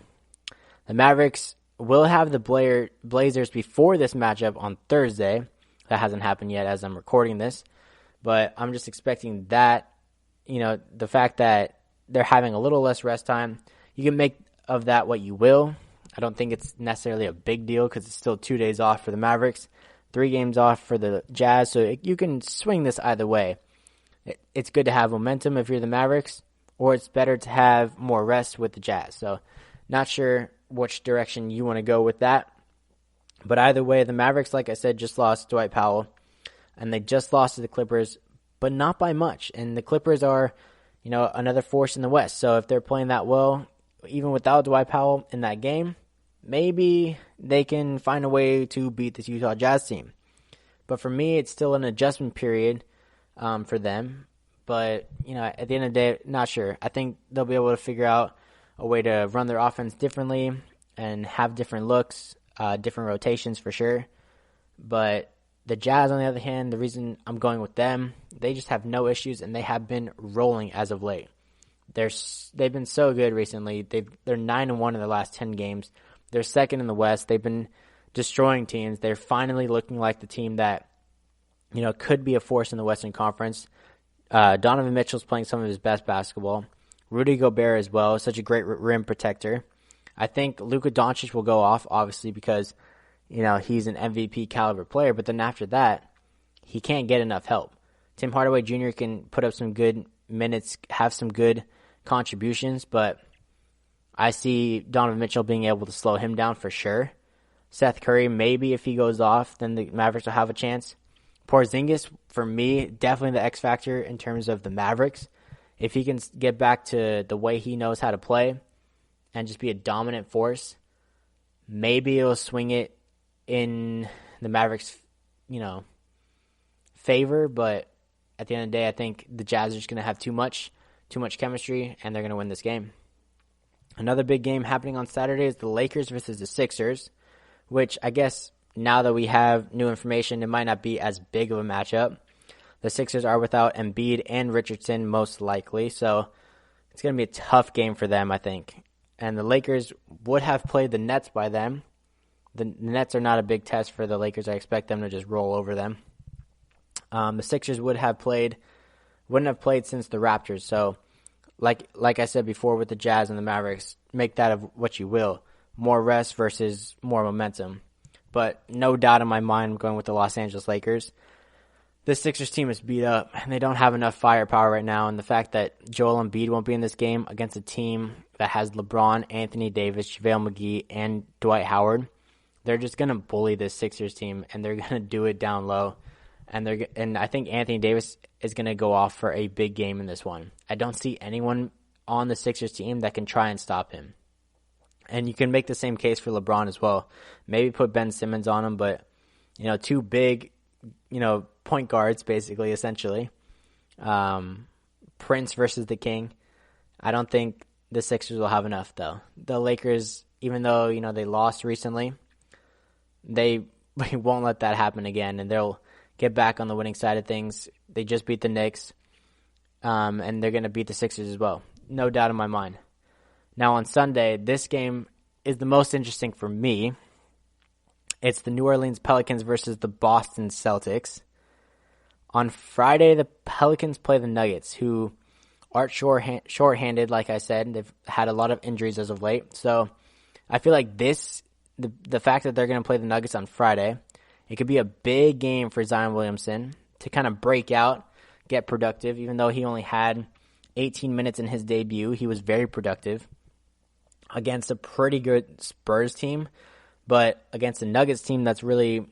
The Mavericks will have the Blazers before this matchup on Thursday. That hasn't happened yet as I'm recording this, but I'm just expecting that, the fact that they're having a little less rest time, you can make of that what you will. I don't think it's necessarily a big deal because it's still 2 days off for the Mavericks, 3 games off for the Jazz, so you can swing this either way. It's good to have momentum if you're the Mavericks, or it's better to have more rest with the Jazz. So not sure which direction you want to go with that. But either way, the Mavericks, like I said, just lost Dwight Powell, and they just lost to the Clippers, but not by much. And the Clippers are, another force in the West. So if they're playing that well, even without Dwight Powell in that game, maybe they can find a way to beat this Utah Jazz team. But for me, it's still an adjustment period for them. But, at the end of the day, not sure. I think they'll be able to figure out a way to run their offense differently and have different looks, different rotations for sure. But the Jazz, on the other hand, the reason I'm going with them, they just have no issues, and they have been rolling as of late. They've been so good recently. They're 9-1 in the last 10 games. They're second in the West. They've been destroying teams. They're finally looking like the team that, could be a force in the Western Conference. Donovan Mitchell's playing some of his best basketball. Rudy Gobert as well, such a great rim protector. I think Luka Doncic will go off, obviously, because, he's an MVP caliber player. But then after that, he can't get enough help. Tim Hardaway Jr. can put up some good minutes, have some good contributions, but I see Donovan Mitchell being able to slow him down for sure. Seth Curry, maybe if he goes off, then the Mavericks will have a chance. Porzingis, for me, definitely the X factor in terms of the Mavericks. If he can get back to the way he knows how to play and just be a dominant force, maybe it'll swing it in the Mavericks, favor. But at the end of the day, I think the Jazz are just going to have too much chemistry, and they're going to win this game. Another big game happening on Saturday is the Lakers versus the Sixers, which I guess now that we have new information, it might not be as big of a matchup. The Sixers are without Embiid and Richardson most likely, so it's going to be a tough game for them, I think. And the Lakers would have played the Nets by them. The Nets are not a big test for the Lakers. I expect them to just roll over them. The Sixers wouldn't have played since the Raptors. So, like I said before with the Jazz and the Mavericks, make that of what you will. More rest versus more momentum. But no doubt in my mind, I'm going with the Los Angeles Lakers. This Sixers team is beat up, and they don't have enough firepower right now. And the fact that Joel Embiid won't be in this game against a team that has LeBron, Anthony Davis, JaVale McGee, and Dwight Howard, they're just going to bully this Sixers team, and they're going to do it down low. And I think Anthony Davis is going to go off for a big game in this one. I don't see anyone on the Sixers team that can try and stop him. And you can make the same case for LeBron as well. Maybe put Ben Simmons on him, but, two big, point guards, basically, essentially. Prince versus the King. I don't think the Sixers will have enough, though. The Lakers, even though, they lost recently, they we won't let that happen again, and they'll get back on the winning side of things. They just beat the Knicks, and they're going to beat the Sixers as well. No doubt in my mind. Now on Sunday, this game is the most interesting for me. It's the New Orleans Pelicans versus the Boston Celtics. On Friday, the Pelicans play the Nuggets, who aren't short-handed, like I said. They've had a lot of injuries as of late. So I feel like the fact that they're going to play the Nuggets on Friday, it could be a big game for Zion Williamson to kind of break out, get productive. Even though he only had 18 minutes in his debut, he was very productive against a pretty good Spurs team. But against the Nuggets team that's really,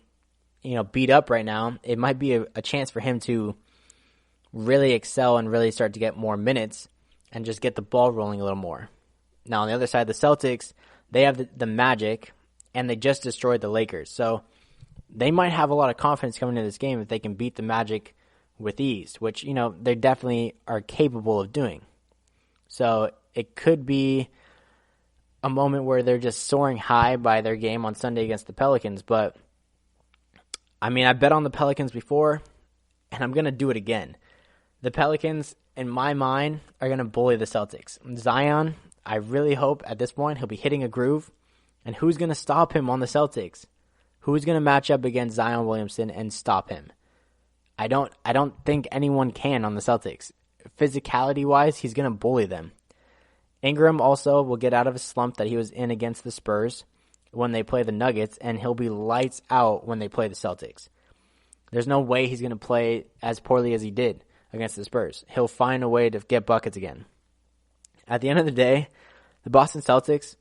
beat up right now, it might be a chance for him to really excel and really start to get more minutes and just get the ball rolling a little more. Now, on the other side, the Celtics, they have the Magic, and they just destroyed the Lakers. So they might have a lot of confidence coming into this game if they can beat the Magic with ease, which, they definitely are capable of doing. So it could be a moment where they're just soaring high by their game on Sunday against the Pelicans. But, I bet on the Pelicans before, and I'm going to do it again. The Pelicans, in my mind, are going to bully the Celtics. Zion, I really hope at this point he'll be hitting a groove. And who's going to stop him on the Celtics? Who's going to match up against Zion Williamson and stop him? I don't think anyone can on the Celtics. Physicality-wise, he's going to bully them. Ingram also will get out of a slump that he was in against the Spurs when they play the Nuggets, and he'll be lights out when they play the Celtics. There's no way he's going to play as poorly as he did against the Spurs. He'll find a way to get buckets again. At the end of the day, the Boston Celtics,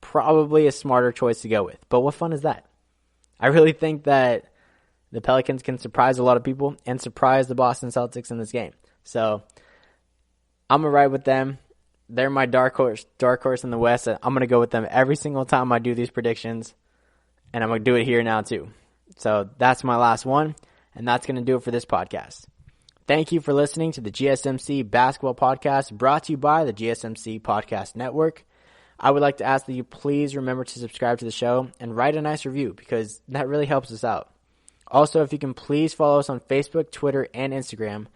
probably a smarter choice to go with. But what fun is that? I really think that the Pelicans can surprise a lot of people and surprise the Boston Celtics in this game. So I'm going to ride with them. They're my dark horse in the West. I'm going to go with them every single time I do these predictions, and I'm going to do it here now too. So that's my last one, and that's going to do it for this podcast. Thank you for listening to the GSMC Basketball Podcast, brought to you by the GSMC Podcast Network. I would like to ask that you please remember to subscribe to the show and write a nice review, because that really helps us out. Also, if you can please follow us on Facebook, Twitter, and Instagram,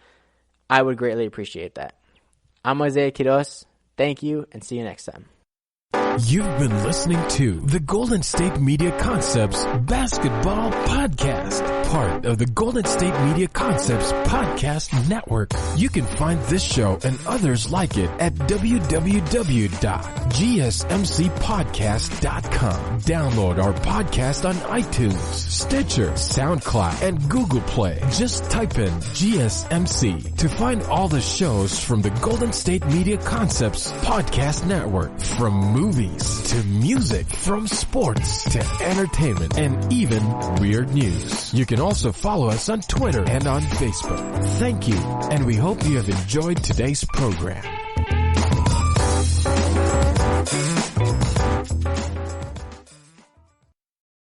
I would greatly appreciate that. I'm Isiah Quiroz. Thank you, and see you next time. You've been listening to the Golden State Media Concepts Basketball Podcast, part of the Golden State Media Concepts Podcast Network. You can find this show and others like it at www.gsmcpodcast.com. Download our podcast on iTunes, Stitcher, SoundCloud, and Google Play. Just type in GSMC to find all the shows from the Golden State Media Concepts Podcast Network, from movies to music, from sports to entertainment, and even weird news. You can also follow us on Twitter and on Facebook. Thank you, and we hope you have enjoyed today's program.